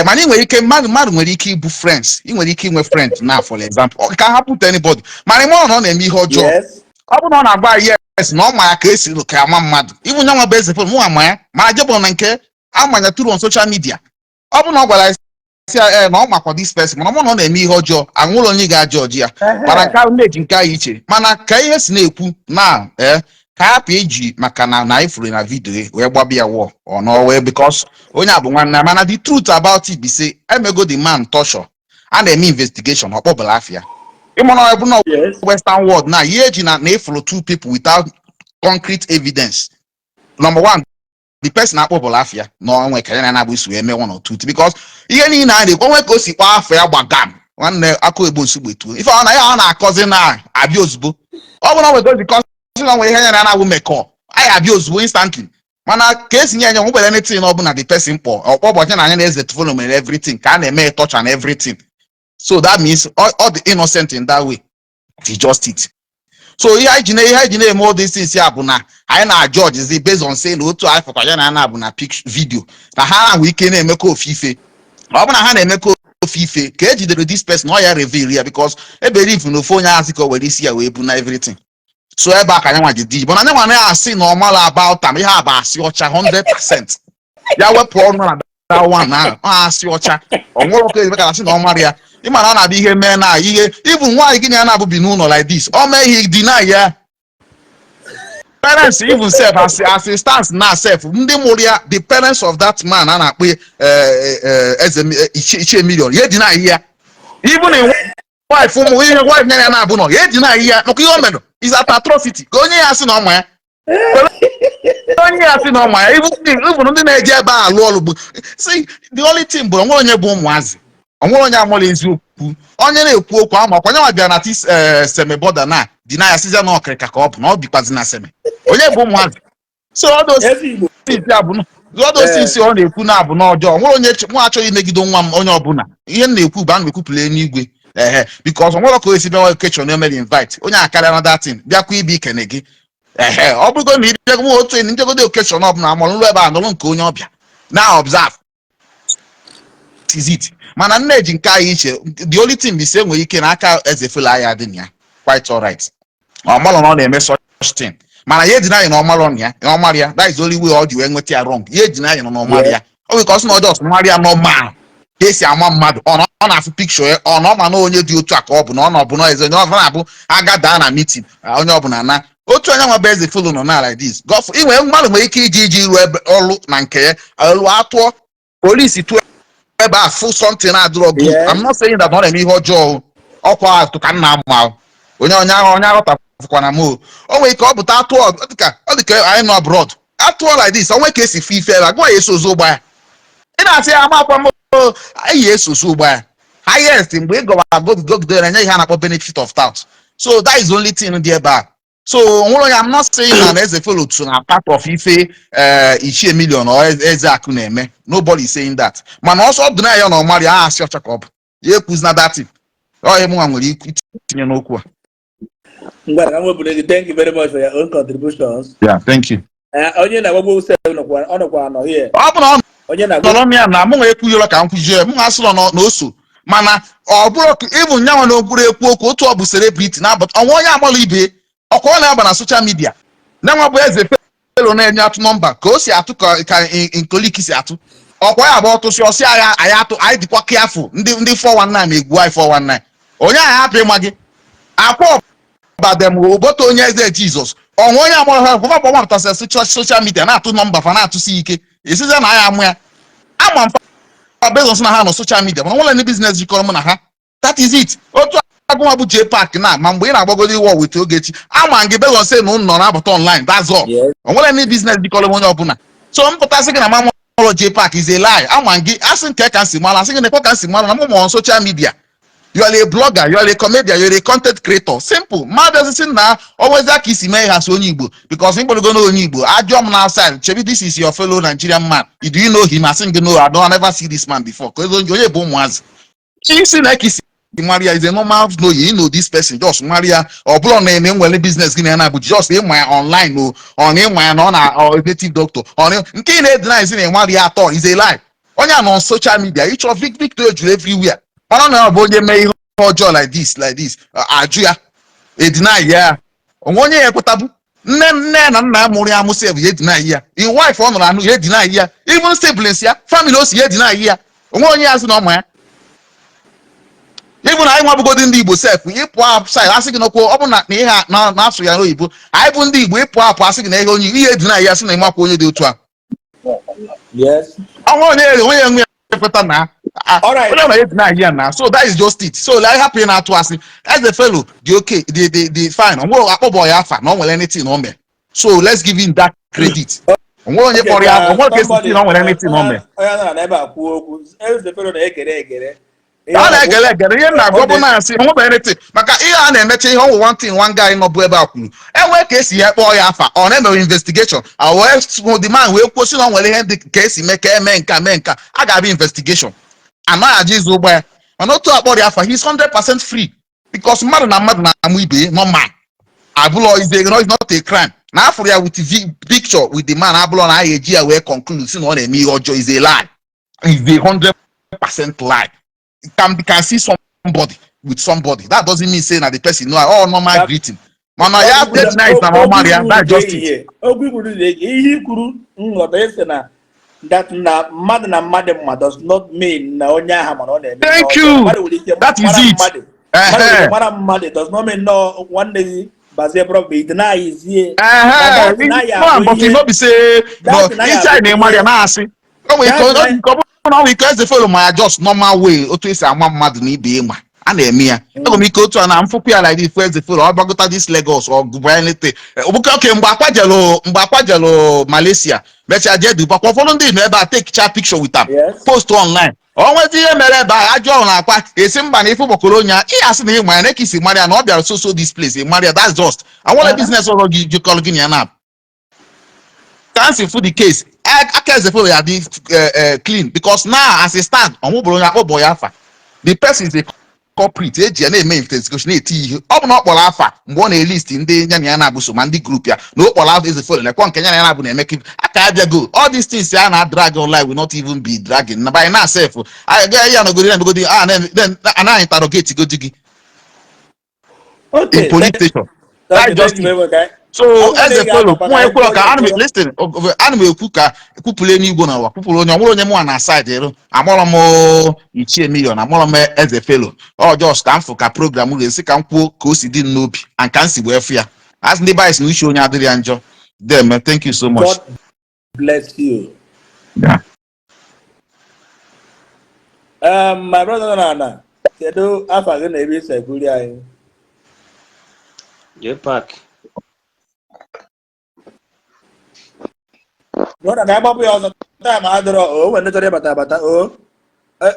mana ị nwere ike mmadụ nwere ike ịbụ friends ị nwere ike inwe friend na for example ọ ka hapụ to anybody mana ịma na ọ na-eme ihe ọjọọ ọ bụ na ọ na-agba yes na ọ ma ya ka esi ka ama mmadụ ịbụ nya nwa bụ Ezefelo mụ ama ya mana jebụ na nke amanya tụrụ on social media. Ọ bụ na ọ gwara si na ọ makwa this person mana ọ na-eme ihe ọjọọ anwụrụ onye ga-ajọ ọjị ya mana nke ahụ na-eji nke ahụ iche mana ka ihe si na-ekwu na ka hapụ eji maka na ifuru na vidio wee gbaba ya wụọ ọ n'ọwee because onye a bụ nwanne mana the truth about it be say emego the man torture a na-eme investigation ọ kpọbara afịa ịmana ọ bụ na western world na ihe eji na ifuru two people without concrete evidence. Number one, the person akpọbụla afịa na onwe ka ya na-abụ isi eme one or two because ihe niile a na-ekwu onwe ka o si kpaa afọ ya gbagam nwanne akụ egbo nsogbu etuo ife ọ na ya ọ na-akọzi na abịa ozugbo ọ bụrụ nwego the constitution onwe ihe ya na-abụ mekọ anyị abịa ozugbo instantly mana ka esi nye nwebere anything ọ bụla the person ọkpọ ụbọchị na anya na Ezefelo mere everything ka a na-eme touch and everything so that means all the innocent in that way he just it. So ihe anyị ji na-eme all these things ya bụ na anyị na George based on say na otu anyị fụkwa ya na bụ na video na ha ahụ ike na-emekọ ofufe ọ bụ na ha na-emekọ ofufe ka ejidere this person ọ ya reveal ya because ebelieve na ofu onye asị ka o were isi ya wee bu na everything. So ebe aka nyanwa ji dị bụ na nyanwa na-asị na ọmala about am ihe a bụ asị ọcha 100%. Ya wepụ ọrụ na that one na asị ọcha ọ nwere ọkụ ebe ka asị na ọmara ya ịma na ọ na-abịa ihe mee na ihe even nwaanyị gị na ya na-abụ bi n'ụlọ like this ọ mee ihe deny ya parents even self as a stance na self ndị mụrụ ya the parents of that man a na-akpọ ichie million ya deny ya even in wife ụmụ ihe wife nyere ya na-abụ nọ ya deny ya maka ihe o mere is at atrocity ka onye ya sị na ọma ya onye ya sị na ọma ya even ndị na-eje ebe a alụ ọrụ bụ see the only thing bụ onwe onye bụ ụmụazị onwere onye amụrụ eziokwu onye na-ekwu okwu ama ọkwanye nwa bịa na tis seme border na dị na ya siza na ọkịrịka ka ọ bụ na ọ bikwazi na seme onye bụ ụmụazị so all those things ọ na-ekwu na abụ n'ọjọọ nwere onye nwa achọghị imegide nwa m onye ọbụla ihe m na-ekwu bụ a na-ekwupụla n'igwe because onwere ka o esi bịa okechọn emere invite onye akarịa na datin bịakwa ibe ikene gị ọ bụrụgo na ịbịago otu enyi njegode okechọn ọbụla amụrụ nrụ ebe a nụrụ nke onye ọbịa na observe is it mana nne ji nke anyị iche the only thing bụ ise nwere ike na aka Ezefelo anya dị na ya quite alright ọmalụ na ọ na-eme such thing mana ya ejina anyị na ọmalụ ya na ọmalụ ya that is the only way ọ ji wee nweta ya wrong ya ejina anyị na ọmalụ ya ọ bụ ka ọ sị na ọjọọ ọmalụ ya normal ka esi ama mmadụ ọ na-afụ picture ya ọ na na onye dị otu a ka ọ bụ na ọ na ọbụna eze onye ọbụla na-abụ agada na meeting onye ọbụla na otu onye nwa bụ Ezefelo nọ na like this gọfụ inwe mmadụ nwere ike iji ruo ọrụ na nke ya elu atụọ polisi tụọ ebe a full something adịrọ good. I'm not saying that not eme ihe ọjọọ ọkwa atụ ka nna ama onye aghọtafụkwana m o nwere ike ọ bụta atụọ ọ dịka anyị nọ abroad atụọ like this onwe ka esi fe ife ebe agwa ya esozo ụgba ya ị na-asị ya amakwa m anyị esozo ụgba ya highest mgbe ị gọwara gogidere enye ihe a na-akpọ benefit of doubt So that is the only thing there back. So I'm not saying that as a fellow to a part of Ife each million or as a kuneme. Nobody is saying that. Man also deny on Maria Shachakop. You na that. Oh, thank you very much for your own contributions. yeah, thank you. Onye na gbogbo use ọnọkwa nọ here. Onye na gbogbo ya na mụ ekwuyola ka nkwuje mụ asụlọ n'oso mana ọ bụrụ ịbụ nyanwa na okpuru ekwu okwu otu ọ bụ celebrity na abata ọnwa onye agbala ibe ọkọ na-aba na social media nyanwa bụ eze felo na-enye atụ nọmba ka o si atụ ka inkoliki si atụ ọkwa ya bụ ọtụsi ọsị agha anyị atụ anyị dịkwa kiafụ ndị 419 na-egwu anyị 419 onye anyị hapụ ịma gị akwa badem ụbọta onye eze Jizọs ọnwa onye agbara ha kwụfa bụ nwapụtasị social media na-atụ nọmba fa na-atụsi ike esize na ya amụ ya ama mfa bezos na ha no social media mana nwere ndị business jikọrọ m na ha. That is it. Otu agụnwa bụ J Park na ma mgbe ị na-agbagodi iwu wit Ogechi ama gị bezos say na unu nọ na-abata online, that's all. Nwere ndị business jikọrọ m onye ọbụla. So mpụtasị gị na mama ọrụ J Park is a lie. Ama gị asị nke ka nsi mara asị gị na ekwe ka nsi mara na mụ on social media. You are a blogger, you are a comedian, you are a content creator. Simple. Mother's now always that kiss me has only Igbo because people go know Igbo. I jump outside. Chebi, this is your fellow Nigerian man. Do you know him? I think you know. I never see this man before. Because you're a boom was. She like kiss Maria is a normal no. You know this person just Maria or blonde name well business guinea but just in my online no on him my on or native doctor on him. Nkine denies in Maria at all is a lie. Only on social media. Each of victory everywhere. I don't know about you may hold like this. Ajuya, a deny ya. On 1 year, Kotabu, none and Moria Musev, ye deny ya. In wife on Ranu, ye deny ya. Even siblings ya, families, ye deny ya. 1 year as no man. Even I want to go in the Igbo self. We pour upside, asking no call, open at me, now, so you know Igbo. I wouldn't be we pour up, asking a on you, deny ya, and mark what you do to. Yes. I want to now. All right. Now. So that is just it. So like happy now to us as the fellow, the okay, the fine. Boy alpha, no well anything on me. So let's give him that credit. Maka ihe a na-emeche ihe ọnwụ one thing one guy nọ bụ ebe akwuru enwe ka esi ya kpọọ ya afa ọ na-eme investigation the man wee kwụsị na nwere ihe dị ka esi mee ka eme nka a ga-abịa investigation anaghị aja izu ụgbọ ya mana otu akpọrọ ya afa he's 100% free because mmadụ na mmadụ na-amụ ibe normal abụlọ is not a crime na afụrụ ya with picture with the man abụlọ na anyị eji ya wee conclude si na ọ na-eme ihe ọjọọ is a lie, is a 100% lie. Can see somebody with somebody. That doesn't mean saying that the person know all normal greeting. Mama, yeah, that's nice. That's just it. That madam does not mean thank you. That is it. Madam does not mean no one day. Baze probably deny is here. But not be say no inside the Maria na asi. Now we can follow my just normal way. Otu esi ama mmadụ na ibe ịma a na-eme ya. Ego m ike otu a na mfụkwu ya like this first the follow ọ gbagota this Lagos or anything. Okay, mgbe akwajelo Malaysia mecha je Dubai kwa follow ndị ebe a take picture with them post online. Onwezi ihe mere ebe a ajọ na akwa esi mba na ifu bokoro nya ihe asị na ịma ya na ekisi Maria na ọ bịara so this place Maria that's just I want a business ọrụ gị jikọrọ gị ya na cancel for the case. I can't say clean because now as a stand on the person is a corporate investigation not alpha one list in the Mandi group ya no is the phone like one Kenyan make it I go all these things are drag online will not even be dragging by now self I then I interrogate go jiggy in police station. So as a fellow, listen, anime kuka kupule ni Igbo na wa kupule onye mo na side ero amoro mo ichie million amoro me as a fellow or just can for ka program we see kan kwuo ka o si di n'obi and can si we fia as the boys no issue onye adiri anjo them. Thank you so much. God bless you. Yeah. My brother Nana kedu afa gị na ebe ise guri anyị J Park. No, na gbapụ ya ọzọ time adịrọ o wee ndịtọrọ bata o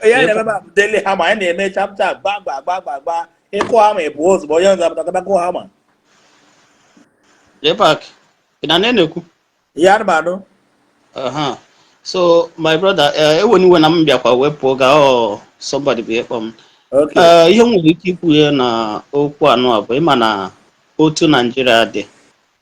ya na-eme daily hammer ya na-eme chapter gba ịkụ hama ị pụọ ozugbo onye ọzọ apụta kụọ hama. Jepak, ị na-ekwu? Ihe anụmanụ. So my brother, ewe na m bịakwa wepụ ga somebody bụ ịkpọ m. Ihe m nwere ike ikwu ya na okwu anụ a bụ ịma na otu Naijiria dị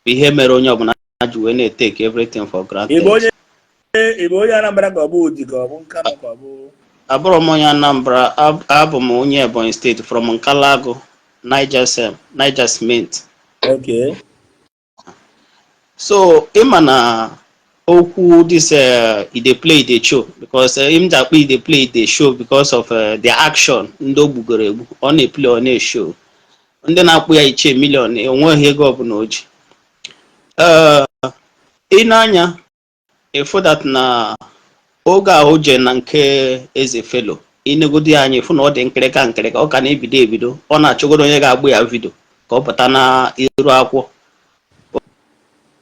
bụ ihe mere onye ọbụla ji wee na-etake everything for granted. Ị bụ onye Anambra ka ọ bụ Oji ka ọ bụ Nkanu ka ọ bụ? Abụrụ m onye Anambra, abụ m onye Ebonyi steeti from Nkalagu, Niger Cement. Okay. So ịma na okwu this they play the show because they play the show because of the action ndị o gbugoro egbu ọ na-eplay ọ na-show ndị na-akpụ ya iche million enweghị ego ọbụla o ji ị na-anya efu that na oge ahụ je na nke eze felo inegodi anyị efu na ọ dị nkịrịka ọ ka na-ebido ọ na-achọgodo onye ga-agbụ ya vidio ka ọ pụta na iru akwụkwọ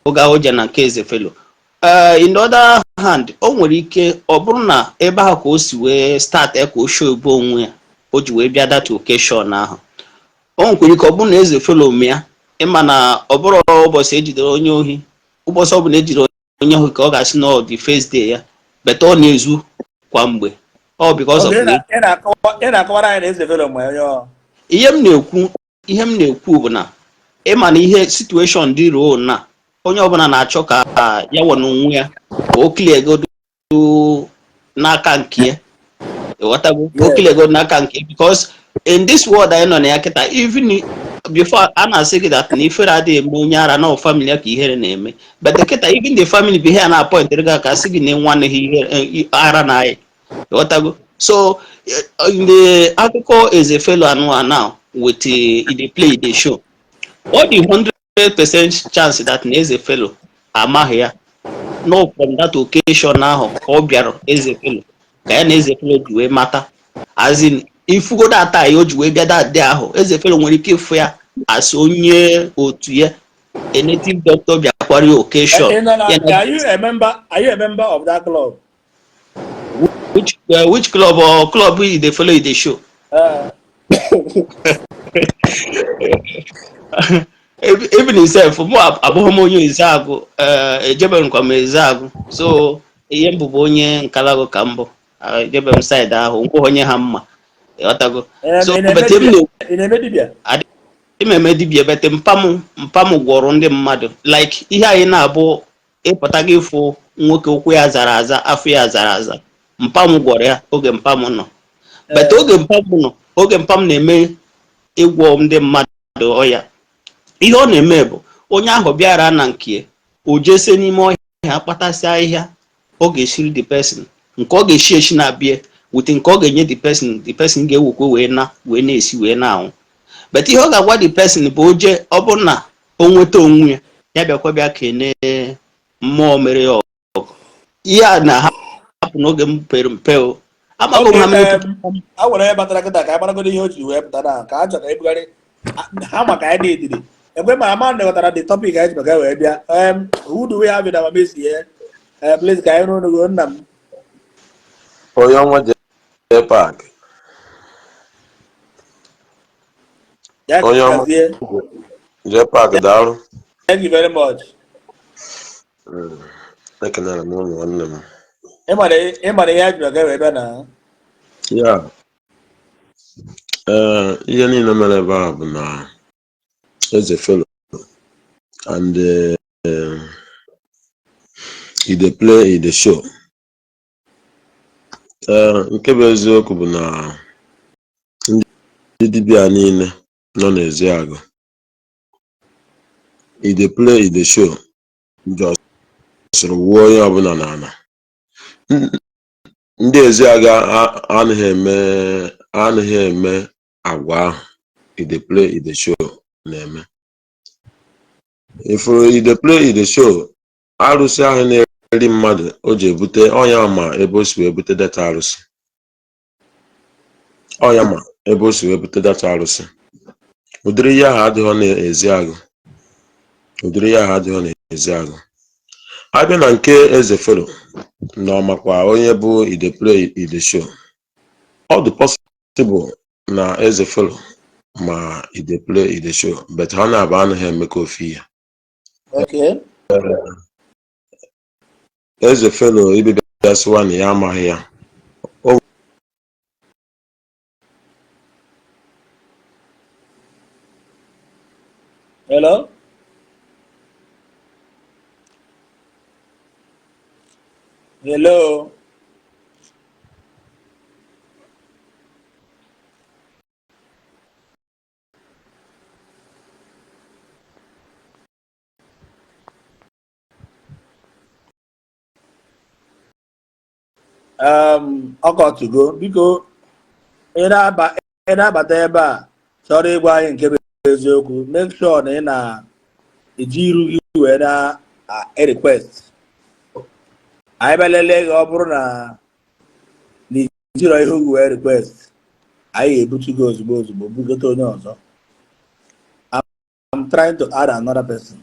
oge ahụ je na nke eze felo in the other hand o nwere ike ọ bụrụ na ebe ahụ ka o si wee start ka o show ebe onwe ya o ji wee bịa that occasion ahụ o nwekwara ike ọ bụrụ na eze felo mịa ịma na ọ bụrụ ụbọchị ejidere onye ohi ụbọchị ọbụla ejidere onye ohi ka ọ ga-asị na the first day ya beta ọ na-ezu kwa mgbe ọ because of ihe m na-ekwu bụ na ịma na ihe situation dị ruo na onye ọbụla na-achọ ka ya were onwe ya ka o kliegod n'aka nke ya o kliegod n'aka nke because in this world anyị nọ na ya kịta even before a na-asị gị that na ifere adịghị eme onye ara na family ya ka ihere na-eme but kịta even the family bụ ihe a na-apọint gị aka sị gị na nwanne ha ihe ara na anyị so in the akụkọ eze felo anụa now with the play the show all the 100% chance that na eze felo amaghị ya no from that occasion ahụ ka ọ bịara eze felo ka ya na eze felo ji wee mata as in ifugodo ata ya o ji wee bịa dat day ahụ eze felo nwere ike ịfụ ya as onye otu ya a native doctor bịakwara ya occasion. Are you a member of that club? Which club or club they follow the show? Even himself, abụghị Ezeagu, ejebere nkwa m Ezeagu, so ihe mbụ onye Nkalago ka mbụ, ejebere m side ahụ, nkwa onye ha mma, ọtago. So eme dibia bete mpam gwọrọ ndị mmadụ like ihe anyị na-abụ ịpụta gị ịfụ nwoke ụkwụ ya zara aza afọ ya zara aza mpam gwọrọ ya oge mpam nọ bete oge mpam na-eme ịgwọ ndị mmadụ ọya ihe ọ na-eme bụ onye ahụ bịara na nke o jese n'ime ọhịa kpatasị ahịhịa ọ ga-eshiri the person nke ọ ga-eshi eshi na-abịa wute nke ọ ga-enye the person ga-ewekwe wee na-esi wee na-anwụ but ihe ọ ga-agwa the person bụ oje ọ bụ na o nweta onwe ya bịakwa bịa kene mmụọ mere ya ọgụ ihe a na-ahapụ n'oge m pere mpe o amaghị m ha a nwere ebe batara kịta ka a gbaragodo ihe o ji wee pụta na ka a chọrọ ebugharị ha maka anyị na-edide egbe ma ama nghọtara the topic anyị ji maka wee bịa who do we have in our base here please ka anyị rụọ n'ugbo nna m onye ọnwa Jepak Jepak daalụ. Thank you very much. Ekenere m ụlọ nwanne m. Ịmara ihe ajụrụ aga ebe na ya ihe niile mere ebe a bụ na eze felo and he dey play the show. Nke bụ eziokwu bụ na ndị dibịa niile nọ n'Ezeagu he dey play the show just wuo onye ọbụla n'ala. Ndị Ezeagu anaghị eme agwa ahụ he dey play the show na-eme. Ifuru he dey play the show arụsị ahụ na-eri mmadụ o ji ebute ọnya ma ebe o si wee bute data arụsị ọnya ma ebe o si wee bute data arụsị ụdịrị ihe ahụ adịghị n'Ezeagu ụdịrị ihe ahụ adịghị n'Ezeagu. Abịa na nke eze felo na ọmakwa onye bụ he dey play the show ọ dị possible na eze felo ma ide play ide show but ha na-aba anaghị emeka ofu ya. Okay. Eze Felo ibibịasịwa na ya amaghị ya. Hello? Hello? I got to go because ị na-abata ebe a chọrọ ịgwa anyị nke bụ eziokwu, make sure na ị na-eji iru gị wee na request. Anyị belele gị ọ bụrụ na ijiro ihe ugwu wee request, anyị ga-ebutu gị ozugbo ozugbo bugote onye ọzọ. I'm trying to add another person.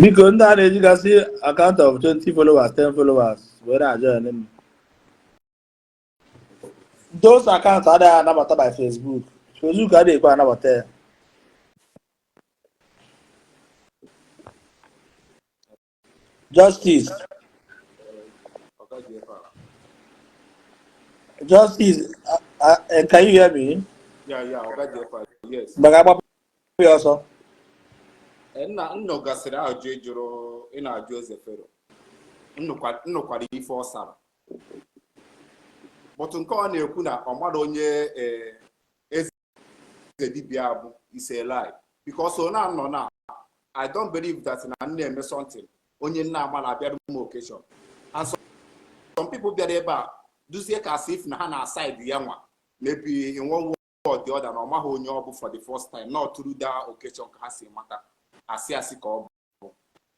Because that you can see account of 20 followers, 10 followers, where I join them. Those accounts are there about by Facebook. Facebook are there about there. Justice. Justice. Can you hear me? Yeah, yes. But I'm also. Nno gasịrị ajụ ejụrụ ị na-ajụ Eze Fero nnụkwara ife ọ sara bụtụ nke ọ na-ekwu na ọ mara onye eze dibịa bụ ise lie because ọ na-anọ na I don't believe that na na-eme something onye nna ama na-abịara m occasion and some people bịara ebe a duzie ka as if na ha na side ya nwa maybe in one way or the other na ọ maghị onye ọ bụ for the first time not through that occasion ka ha si mata asị ka ọ bụ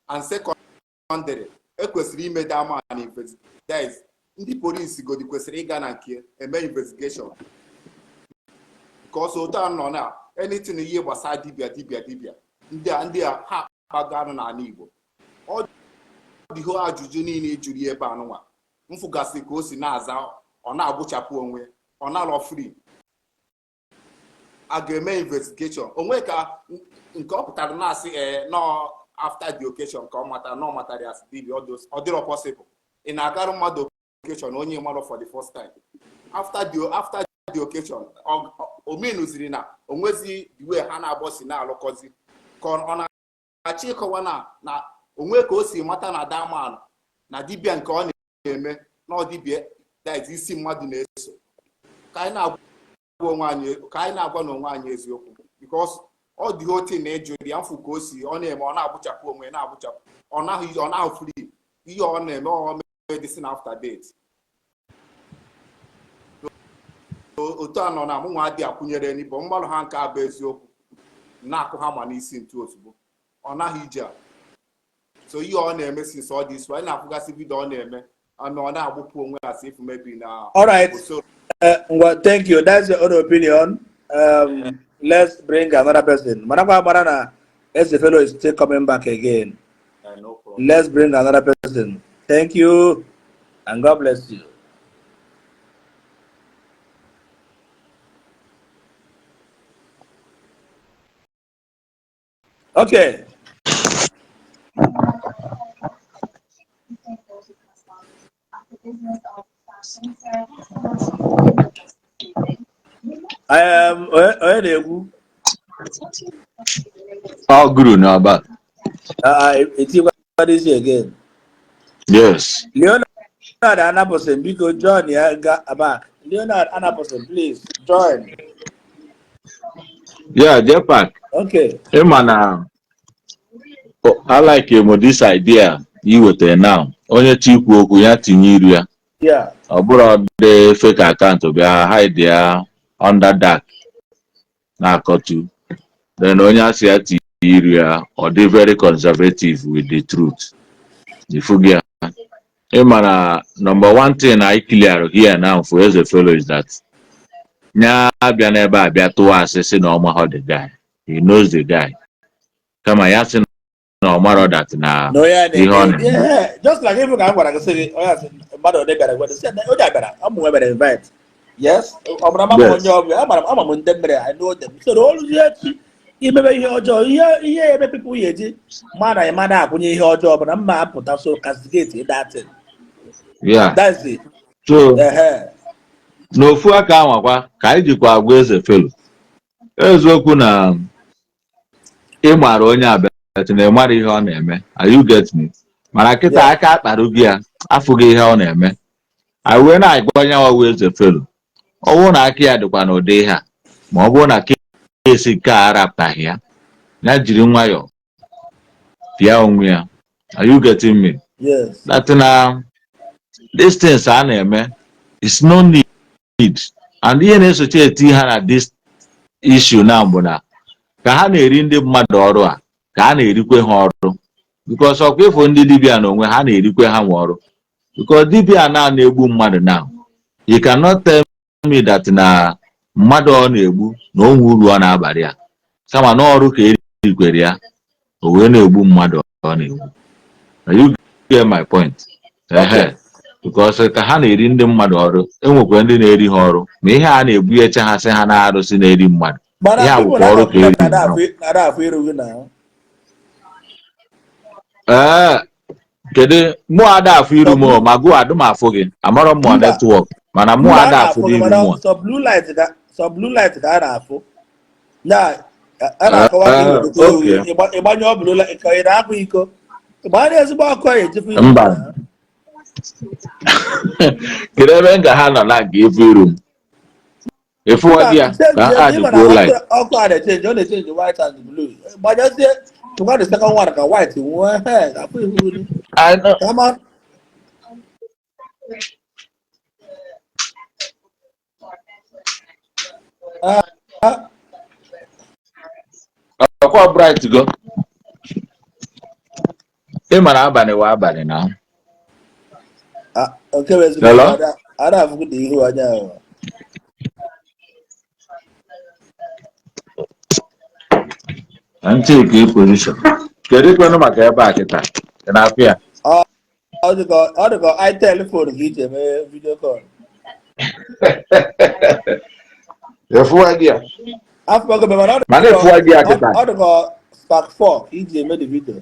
and secondary ekwesịrị ime dama na investigate ndị polisi godi kwesịrị ịga na nke eme investigation because otu a nọ na anything ihe gbasara dibịa ndị a ha akpaganụ n'ala Igbo ọ dịho ajụjụ niile jụrụ ebe anụnwa mfụgasị ka o si na-aza ọ na-agbụchapụ onwe ọ na-alọ free a ga-eme investigation onwe ka nke ọ pụtara na-asị no after the occasion ka ọ matara na ọ matara as dibia ọ dịrọ possible ị na-agarụ mmadụ occasion onye mmadụ for the first time after the occasion o menuziri na onwezi the way ha na-abọsi na-alụkọzi ka ọ na-achị ịkọwa na onwe ka o si mata na daman na dibia nke ọ na-eme na ọ dibia that isi mmadụ na-eso ka anyị na-agwa n'onwe anyị eziokwu because ọ dị otu na ejuri ya mfụ ka o si ọ na-eme ọ na-abụchapụ onwe na-abụchapụ ọ naghị free ihe ọ na-eme ọ medicine after date otu a nọ na mụnwa dị akwụnyere n'ibo mgbalụ ha nke abụ eziokwu na-akụ ha ma n'isi ntu ozugbo ọ naghị ije a so ihe ọ na-eme since ọ dị isu anyị na-akwụgasị vidio ọ na-eme ọ na-agbụpụ onwe ya si mebi na well, thank you. That's your own opinion. Let's bring another person. Managwa Marana, as the fellow is still coming back again. No problem. Let's bring another person. Thank you, and God bless you. Okay. I am Enugu. All good now, but It's what is it again? yes. Leonard Anaposen, because John got back. Leonard Anaposen, please join. Yeah, Jepak. Okay. Hey man, I like him with this idea you were there now. Only cheap work we have to need ya. Yeah. Abroad the fake account to be hide there under that. Now got to. Then only I see area or they very conservative with the truth. Ifugia. Number one thing I clear here now for as a fellow is that nya abia nebe abia to asese na how the guy. He knows the guy. Kama ya si na omaro that na no, yeah, yeah. just like if I'm going to say, oh, yes, mother, they better. What they said, oh, yeah, better. I'm going to invite. Yes, I'm on job. I'm on them. I know them. So all you may hear job. Yeah, people here. Man, when you hear job, and I'm not put up so castigate that. Yeah. That's it. So n'ofu aka anwakwa ka anyị jikwa agwa eze felo eziokwu na ịmara onye abịa na ịmara ihe ọ na-eme. Are you get me? Mana kịta aka akparụ gị ya afụghị ihe ọ na-eme. anyị wee na-agwa onye nwa eze felo ọ bụrụ na aka ya dịkwa n'ụdị ihe a ma ọ bụrụ na kesi nke a arapụtaghị ya ya jiri nwayọọ pịa onwe ya. Are you getting me? Yes. That na these things a na-eme is no need. And ihe na-esochi eti ha na this issue na mbụ na ka ha na-eri ndị mmadụ ọrụ a ka ha na-erikwe ha ọrụ because ọkwa ịfụ ndị dibịa na onwe ha na-erikwe ha nwa ọrụ because dibịa na-egbu mmadụ na you cannot tell me that na mmadụ ọ na-egbu na onwe uru ọ na-abalị ya kama na ọrụ ka erikwere ya o wee na-egbu mmadụ ọ na-egbu. You get my point? Because ka ha na-eri ndị mmadụ ọrụ enwekwa ndị na-eri ha ọrụ ma ihe a na-ebu echa ha sị ha na-arụsị na-eri mmadụ ihe a bụkwa ọrụ ka eri kedu mụ ada afụ iru m ma gụ adụ m afụ gị amarọ m netwọk mana mụ ada afụ gị iru m so blue light ka a na-afụ na a na-akọwa ịgbanye ọ blue light ka ị na-akụ iko ịgbanye ezigbo ọkụ ya ejifu mba kedu ebe m ga ha nọ na ga efu iru m efuwa gị ya ka ha dị blue light ọkụ a na-echenji ọ na-echenji white and blue gbanyezie tụkwa the second one ka white nwee afọ ihu come on ọkwa bright go ị mara abalị wa abalị na okay ada afụ dị ihu anya ahụ ntị ka position kedu kwenu maka ebe a kịta na-afụ ya ọ dịka i telefon gị iji eme video call efuwa gị ya mana efuwa gị ya kịta ọ dịka spark 4 iji eme the video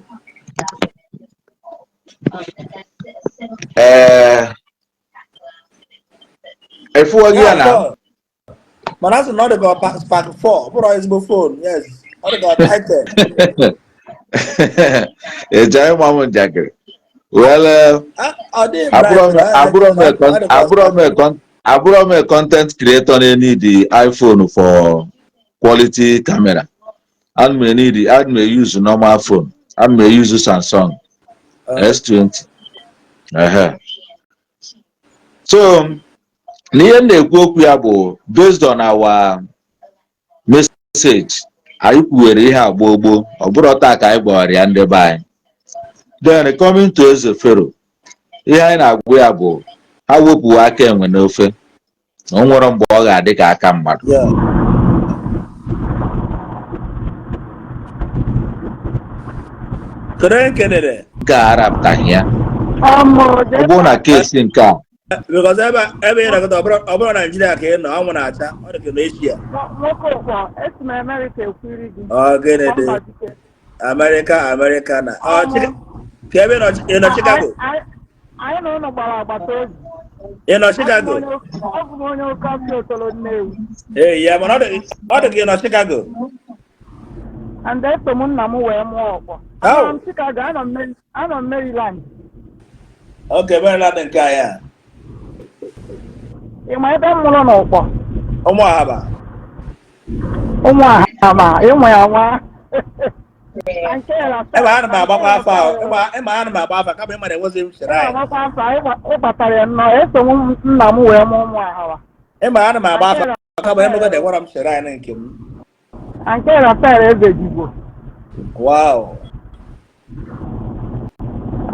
efuwa gị ya na mana asị na ọ dịka spark 4 bụrụ ezigbo phone. Yes, ọ dịka title eji ịma m njakịrị abụrụ m a content creator na-need the iPhone for quality camera. I'm use normal phone. I'm use Samsung S20. So n'ihe na-ekwu okwu ya bụ based on our message anyị kwuwere ihe agbo gboo ọ bụrụ taa ka anyị gbawara ya ndị be anyị. Then coming to eze fero ihe anyị na-agwa ya bụ ha wepụ aka enwe n'ofe na o nwere mgbe ọ ga-adị ka aka mmadụ. nke a arapụtaghị ya ọ bụrụ na kesi nke a because ebe ị na-agụta ọ bụrụ Naijiria ka ị nọ anwụ na-acha ọ dị ka n'Eshia Amerịka na ka ebe ị nọ Chicago ị nọ Chicago ee ya mana ọ dị ka ị nọ Chicago and then nna m wee mụọ ọkpọ anọ m Chicago anọ m Maryland. Okay, Maryland nke ya ị ma ebe m mụrụ n'ụkpọ Ụmụahaba ịmụ ya nwa ebe a na m agbakwa afọ ahụ ebe a na m agba afọ kama ị mara enwezi m chere anyị ịkpatara ya nnọọ eso m nna m wee mụọ Ụmụahaba ebe a na m agba afọ kama emego na enwere m chere anyị nke m nke Rafael Ezejigbo. Wow.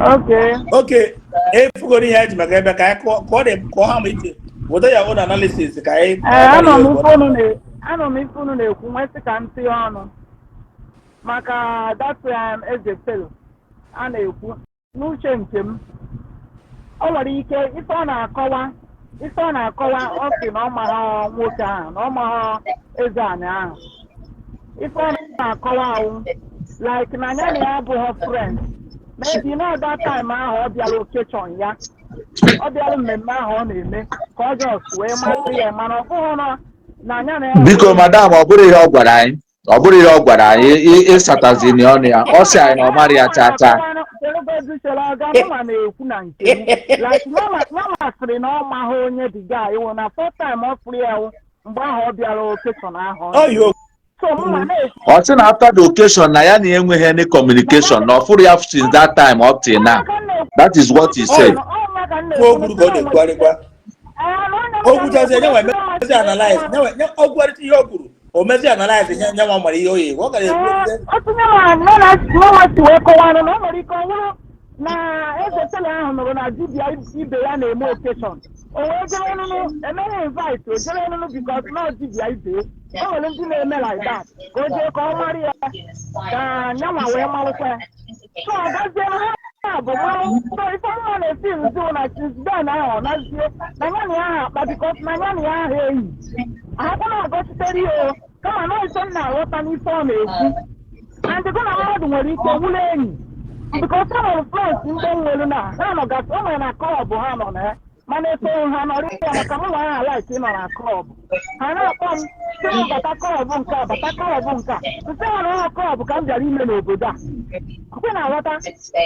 Okay. If we go here to make a call what are your own analysis? Anọ m ifunu na-ekwu nwesị ka ntị ọnụ maka that eze felo a na-ekwu n'uche nke m o nwere ike ife ọ na-akọwa ọ sị na ọ mara nwoke ahụ na ọ mara eze anyị ahụ ife ọ na-akọwa ahụ like na anya na ya abụghị friend maybe na that time ahụ ọ bịara okechọn ya ọ bịara mmemme ahụ ọ na-eme ka ọ just wee masị ya mana ọ bụghị na anya na ya biko madam ọ bụrụ ihe ọ gwara anyị ịsatazini ọnụ ya ọ sị anyị na ọ mara ya tata na-ekwu na nke like masịrị na ọ maghị onye diga iwu na first time ọ fụrụ ya mgbe ahụ ọ bịara okechọn ahụ ọ sị na after the occasion na ya na enweghị any communication na ọ fụrụ ya since that time up till now. That is what he said. na ezetele ahụ nụrụ na dibịa ibe ya na-eme okeshọn o wee jere nụnụ emeghị invite o jere nụnụ bikos na dibịa ibe o nwere ndị na-eme like that ka o jee ka ọ mara ya ka nyanwa wee marụkwa ya so ọ gazie ha bụ mmanụ so ife mma na-esi nzu na chisden ahụ ọ nazie na nyana ya ahụ akpa bikos na nyana ya ahụ eyi ahakwa na-agọchitere ihe kama na ife m na-aghọta n'ife ọ na-ekwu na ndịgo na mmadụ nwere ike wụlọ enyi because some of the friends in the world now, I got someone a club or hand on her. Manito Hanori and come on, like in on a club. I know come, but a club, but a club. The same club can be even over that. When I water,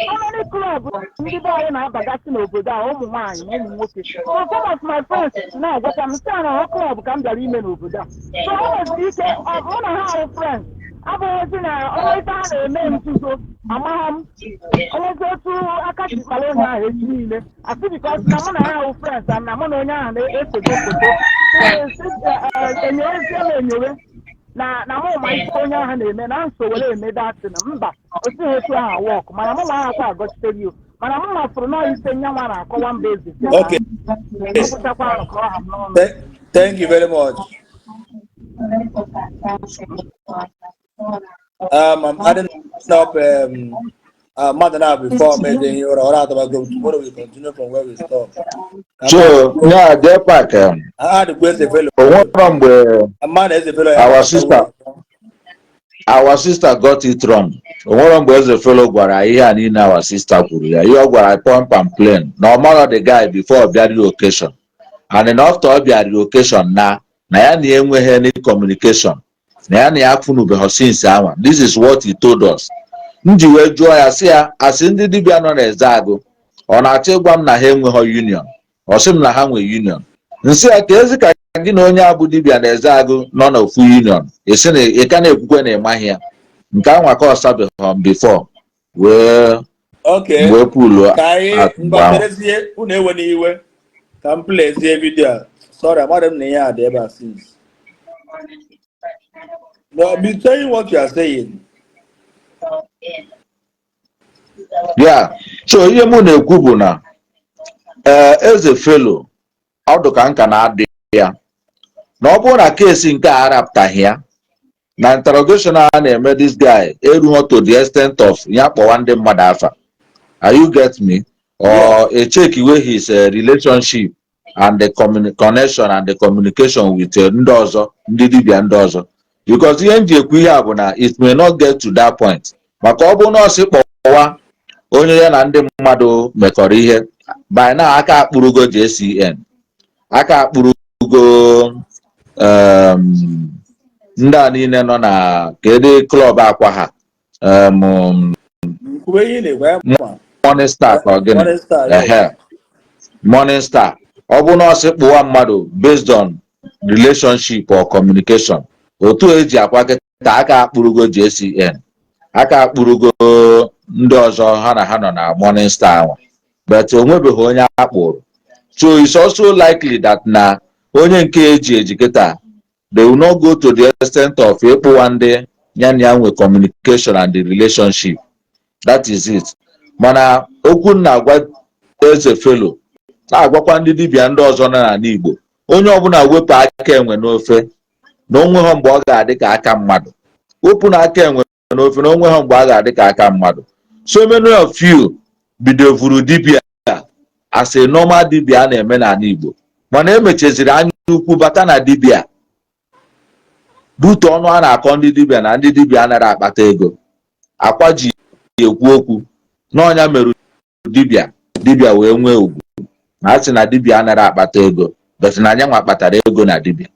how many clubs in the boy and I got over that, oh, mine, and working. So some of my friends now, but I'm saying a club can be even over that. So I was one of our friends. Abụghị na onye a na-eme nzuzo amagha m onye otu aka jikpara onye ahụ echi niile asị bikọs na mụ na ya ahụ frens na mụ na onye ahụ na-esogo foto enyowe na mụ ma isi onye ahụ na-eme na nsowere eme datị na mba otu otu ahụ wọk mana mụ ma akwa agọchitere o mana mụ mafụrụ na ise nyanwa na-akọwa mba eze Thank you very much. I'm adding up mother now before making your order about go tomorrow. We continue from where we stop. So yeah, they're back. I had a question fellow. From the our sister got it wrong. One was a fellow gwara ihe and in our sister kwuru ya. You gwara pump and plain. Normal the guy before the relocation. And then after the relocation na ya na enweghị any communication. Na ya na ya afụnụbeghị since hour. This is what he told us. Nji wee jụọ ya sị ya asị ndị dibịa nọ n'eze agụ ọ na-achọ ịgwa m na ha enweghị union ọ sị m na ha nwee union nsị ya ka ezi ka gị na onye abụ dibịa n'eze agụ nọ n'ofu union esi na ị ka na-ekwukwe na ịmaghị ya nke ahụ ka ọ sabeghị before wee pulu unu ewe n'iwe ka m plezie vidio sorry amadị m na ihe a dị ebe a since no be saying what you are saying. Yeah, so ihe mụ na-ekwu bụ na eze felo ọdụ ka nka na-adị ya na ọ bụrụ na kesi nke a arapụtaghị ya na interrogation a na-eme this guy erughị to the extent of ya kpọwa ndị mmadụ afa. Are you get me? Or a check away his relationship and the connection and the communication with ndị ọzọ ndị dibịa ndị ọzọ because ihe nji ekwu ihe a bụ na it may not get to that point. Maka ọ bụ nọọsụ kpọwa onye ya na ndị mmadụ mekọrọ ihe by now aka akpụrụgo JCN aka akpụrụgo ndị a niile nọ na kedu klọb akwa ha Morning Star ka ọ gịnị Morning Star ọ bụ nọọsụ kpụwa mmadụ based on relationship or communication otu eji akwa kịta aka akpụrụgo JCN aka akpụrụgo ndị ọzọ ha na ha nọ na Morning Star ahụ but onwebeghị onye akpụrụ so it's also likely that na onye nke eji kịta they will not go to the extent of ịkpụwa ndị ya na ya nwe communication and the relationship. That is it. mana okwu na-agwa eze felo na-agwakwa ndị dibịa ndị ọzọ nọ n'ala Igbo onye ọbụla wepụ aka enwe n'ofe na onweghọ mgbe ọ ga-adị ka aka mmadụ. Wepụ na aka enwe n'ofe na onweghọ mgbe ọ ga-adị ka aka mmadụ. So many of you bidovuru dibịa as a normal dibịa a na-eme n'ala Igbo, mana emecheziri anya ukwu bata na dibịa bute ọnụ a na-akọ ndị dibịa na ndị dibịa anaghị akpata ego. Akwa ji ekwu okwu n'ọnya mere dibịa wee nwee ugwu na asị na dibịa anaghị akpata ego, besi na anya nwa kpatara ego na dibịa.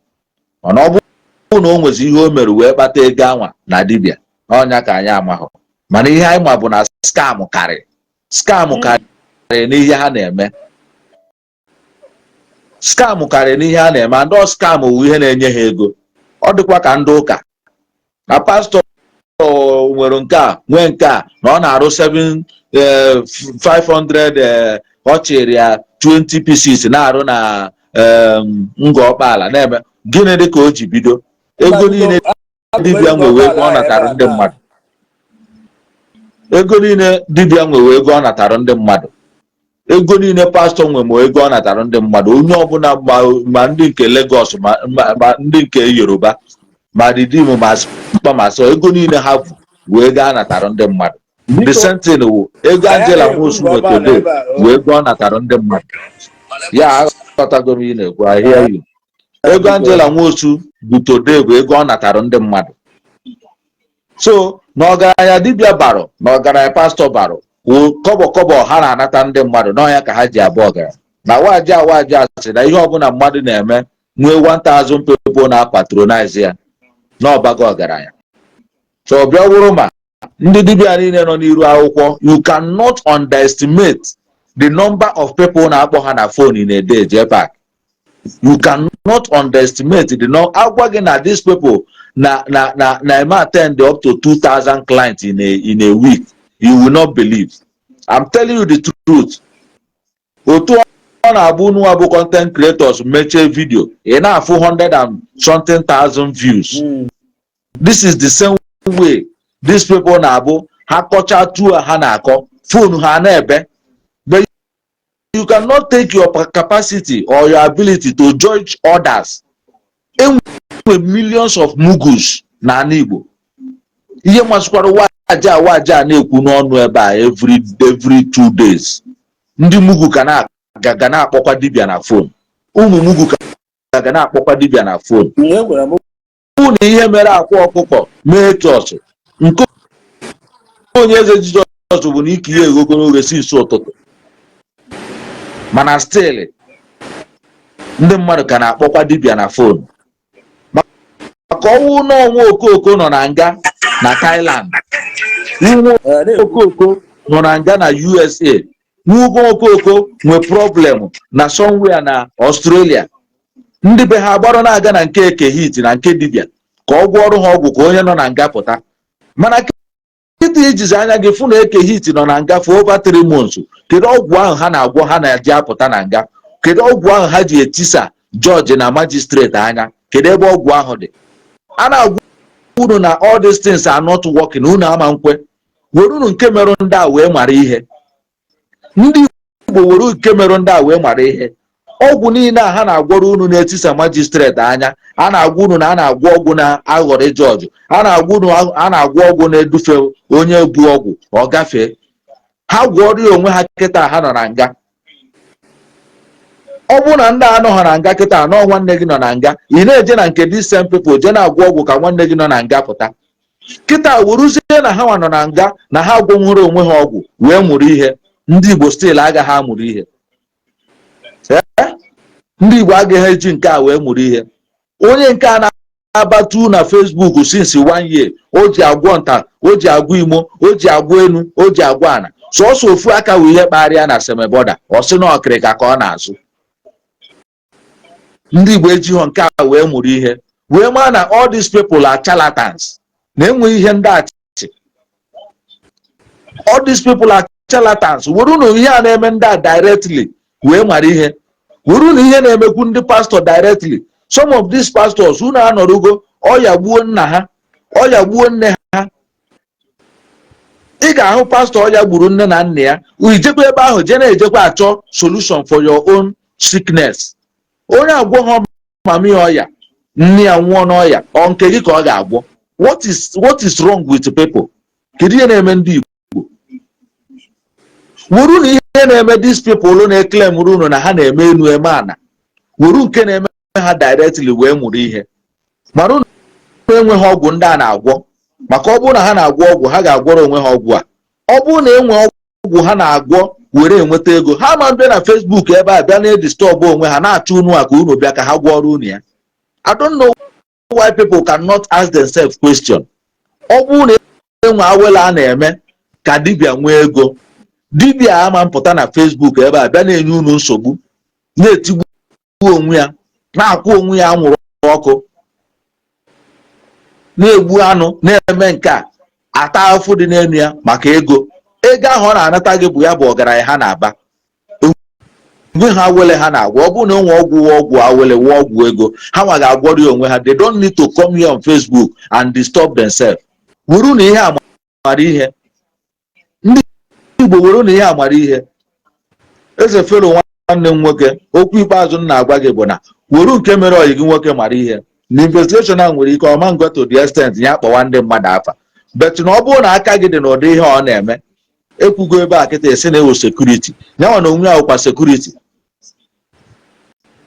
Mana ọ bụrụ na o nwezi ihe o mere wee kpata ego anwa na dibịa, n'ọnya ka anyị amahụ. Mana ihe anyị ma bụ na skam karịrị n'ihe ha na-eme. Skam karịrị n'ihe ha na-eme. Ndị skam wụ ihe na-enye ha ego. Ọ dịkwa ka ndị ụka na pastọ nwere nke a nwee nke a na ọ na-arụ 500 ọ chịrị ya 20 pieces na-arụ na Ngọkpala na-eme gịnị dị ka o ji bido. Ego niile dibịa nwewe ego ọ natara ndị mmadụ. Ego niile dibịa nwewe ego ọ natara ndị mmadụ. Ego niile pastọ nwe ego ọ natara ndị mmadụ. Onye ọbụla ma ndị nke Lagos ma ndị nke Yoruba ma Didim ma Spamasa ego niile ha bụ ego a natara ndị mmadụ. The same thing wụ ego Angela Nwosu nwetode bụ ego ọ natara ndị mmadụ. Ya aghọtago m ihe na-ekwu. I hear you. Ego Angela Nwosu butode bụ ego ọ natara ndị mmadụ. So na ọgaranya dibịa baro na ọgaranya pastọ baro kọbọ ha na-anata ndị mmadụ n'ọnya ka ha ji abụ ọgaranya. Na waji asị na ihe ọbụla mmadụ na-eme nwee 1000 people na-patronize ya n'ọbago ọgaranya. So bịa wụrụ ma ndị dibịa niile nọ n'iru akwụkwọ, you cannot underestimate the number of people na-akpọ ha na phone in a day. JPAC, you cannot underestimate the number. Agwa gị na these people na attend up to 2000 clients in a week, you will not believe. I'm telling you the truth. Otu ọ na-abụ nwa bụ content creators mechie video ị na-afụ 100 and something thousand views. This is the same way these people na-abụ ha kọcha tour ha na-akọ phone ha na-ebe. But you cannot take your capacity or your ability to judge others. Enwe millions of mugus na Igbo. Ihe masịkwara waja na-ekwu n'ọnụ ebe a every 2 days. Ndị mugu ga na-akpọkwa dibịa na phone. Ụmụ mugu ga na-akpọkwa dibịa na phone. Na ihe mere akwa ọkụkọ mee chọọchị nke onye eze Jizọs bụ na ike ihe egogoro oge si isi ụtụtụ. Mana still ndị mmadụ ka na-akpọkwa dibịa na phone. Maka ọnwụ n'ọnwa Okoko nọ na nga na Thailand, nwa Okoko nọ na nga na USA, nwa Okoko nwe problem na somewhere na Australia. Ndị be ha gbara na-aga na nke Ekehit na nke dibịa ka ọ gwọ ọrụ ha ọgwụ ka onye nọ na nga pụta. Mana kịta ijizi anya gị fụ na Ekehit nọ na nga for over 3 months. Kedu ọgwụ ahụ ha na-agwọ ha na-eji apụta na nga? Kedu ọgwụ ahụ ha ji etisa jọji na magistrate anya? Kedu ebe ọgwụ ahụ dị? A na-agwụ unu na all these things are not working. Unu ama nkwe were unu nke merụ ndị a wee mara ihe. Ndị Igbo were nke merụ ndị a wee mara ihe. Ọgwụ niile a ha na-agwọrọ unu na-etisa magistrate anya, a na-agwọ unu na a na-agwọ ọgwụ na-aghọrị jọji, a na-agwọ unu a na-agwọ ọgwụ na-edufe onye bu ọgwụ ọ gafee. Ha gwọrọ onwe ha kịta ha nọ na nga. Ọ bụ na ndị anọ na nga kịta anọ nwanne gị nọ na nga, ị na-eje na nke these same people je na-agwọ ọgwụ ka nwanne gị nọ na nga pụta. Kịta weruzie na ha nwa nọ na nga na ha gwọnwere onwe ha ọgwụ wee mụrụ ihe. Ndị Igbo still agaghị amụrụ ihe. Ndị Igbo agaghị eji nke a wee mụrụ ihe. Onye nke a na-abatu na Facebook since 1 year, o ji agwọ nta, o ji agwọ imo, o ji agwọ enu, o ji agwọ ana. Sọsọ ofu aka wụ ihe kparịa na semeboda, ọ sị na ọkịrịka ka ọ na-azụ. Ndị Igbo ejighọ nke a wee mụrụ ihe. Wee maa na all these people are charlatans. Na-enwe ihe ndị achị. All these people are charlatans. Were unu ihe a na-eme ndị a directly wee mara ihe. Were unu ihe na-emekwu ndị pastor directly. Some of these pastors unu anọrụgo ọya gbuo nna ha, ọya gbuo nne ha. ị ga-ahụ pastọ ya gburu nne na nna ya ijekwa ebe ahụ je na-ejekwa achọ solution for your own sickness. Onye agwọghọ mami ọya nne ya nwụọ n'ọya ọ nke gị ka ọ ga-agwọ. What is wrong with people? Kedu ihe na-eme ndị Igbo? Wuru na ihe na-eme these people na-eklem unu na ha na-eme enu eme ana, wuru nke na-eme ha directly wee mụrụ ihe. Mara unu enweghị ọgwụ ndị a na-agwọ, maka ọ bụrụ na ha na-agwọ ọgwụ ha ga-agwọrọ onwe ha ọgwụ a. Ọ bụrụ na enwe ọgwụ ha na-agwọ were enweta ego, ha ma bịa na Facebook ebe a bịa na-edistọbụ onwe ha na-achọ unu a ka unu bịa ka ha gwọrọ unu ya. I don't know why people cannot ask themselves question. Ọ bụrụ na enwe awele a na-eme ka dibịa nwee ego, dibịa ama mpụta na Facebook ebe a bịa na-enye unu nsogbu, na-etigbu onwe ya, na-akwụ onwe ya anwụrụ ọkụ, na-egbu anụ, na-eme nke a, ata afụ dị n'elu ya maka ego. Ego ahụ ọ na-anata gị bụ ya bụ ọgaranya ha na-aba. Onwe ha awele ha na-agwọ. Ọ bụrụ na enwe ọgwụ awele wụọ ọgwụ ego, ha nwa ga-agwọrọ ya onwe ha. They don't need to come here on Facebook and disturb themselves. Wuru na ihe amara ihe. Ndị Igbo wuru na ihe amara ihe. Eze Fero nwanne m nwoke, okwu ikpeazụ m na-agwa gị bụ na wuru nke mere ọyị gị nwoke mara ihe. Na investigeshon a nwere ike ọma ngo to the extent ya akpọwa ndị mmadụ afa. Bet na ọ bụrụ na aka gị dị n'ụdị ihe ọ na-eme, ekwugo ebe a kịta esi na-ewu sekuriti nyanwa na onwe ya wụkwa sekuriti.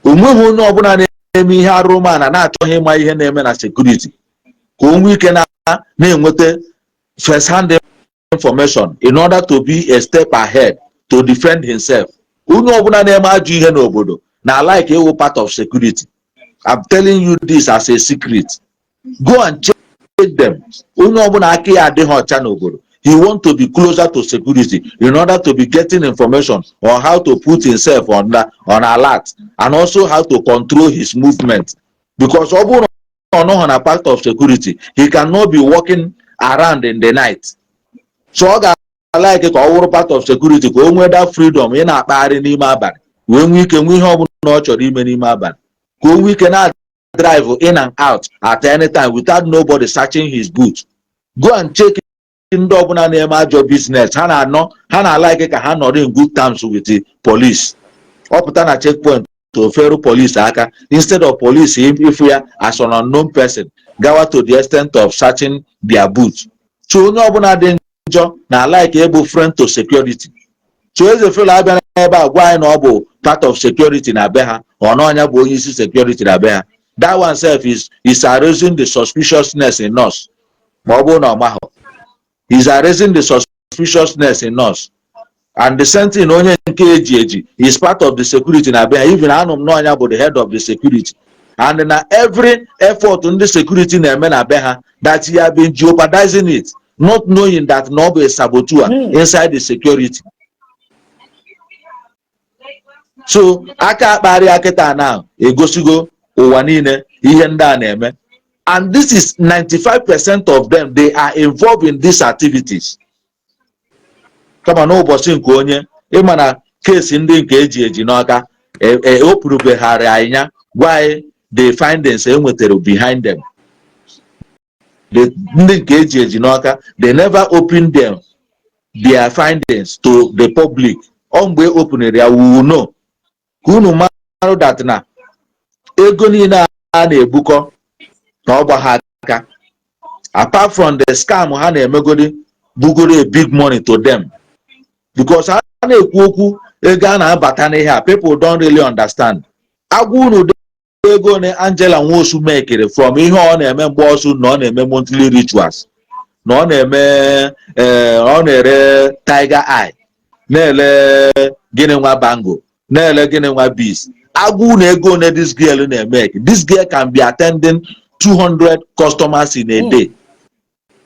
Onweghị onye ọbụla na-eme ihe arụmana na-achọghị ịma ihe na-eme na sekuriti ka o nwee ike na-enweta first hand information in order to be a step ahead to defend himself. Onye ọbụla na-eme ajọ ihe n'obodo na like ewu part of security. I'm telling you this as a secret. Go and check them. Onye ọbụla aka ya adịghị ọcha n'obodo, he want to be closer to security in order to be getting information on how to put himself on alert and also how to control his movement. Because ọ bụrụ na ọ nọghị na part of security, he cannot be walking around in the night. So ọ ga-like ka ọ wụrụ part of security ka o nwee that freedom ị na-akpagharị n'ime abalị wee nwee ike nwee ihe ọbụla ọ chọrọ ime n'ime abalị, ka o nwee ike na-drive in and out at any time without nobody searching his boot. Go and check ndị ọbụla na-eme ajọ business, ha na-like ka ha nọrọ in good terms with the police. Ọ pụta na checkpoint to feru police aka, instead of police if ya as an unknown person gawa to the extent of searching their boot. So onye ọbụla dị njọ na like able friend to security. So Eze Felo abịa ebe a gwa anyị na ọ bụ part of security na be ha, ọ na ọnya bụ onye isi security na be ha. That one self is arousing the suspiciousness in us. Ma ọ bụrụ na ọ mahụ, is arousing the suspiciousness in us. And the same thing onye nke eji is part of the security na be ha. Even anụ m na ọnya bụ the head of the security. And na every effort ndị security na-eme na be ha, that he have been jeopardizing it, not knowing that no be a saboteur inside the security. So aka akpari akịta now egosigo ụwa niile ihe ndị a na-eme. And this is 95% of them, they are involved in these activities. Kama na ụbọchị nke onye ịma na kesi ndị nke eji n'ọka o pụrụbegharị anya why the findings enwetere behind them. Ndị nke eji n'ọka, they never opened their findings to the public. Ọ mgbe openere ya, we will know. Ka unu marụ that na ego niile a na-ebukọ na ọgba ha aka, apart from the scam ha na-emegodi, bugoro a big money to them. Because ha na-ekwu okwu ego a na-abata n'ihe a, people don't really understand. Agwa unu ego na Angela Nwosu mekere from ihe ọ na-eme mgbe ọsụ na ọ na-eme monthly rituals, na ọ na-eme ọ na-ere tiger eye, na-ele gịnị nwa bango, na-ele gịnị nwa bees. Agwa unu ego na this girl na-eme. This girl can be attending 200 customers in a day.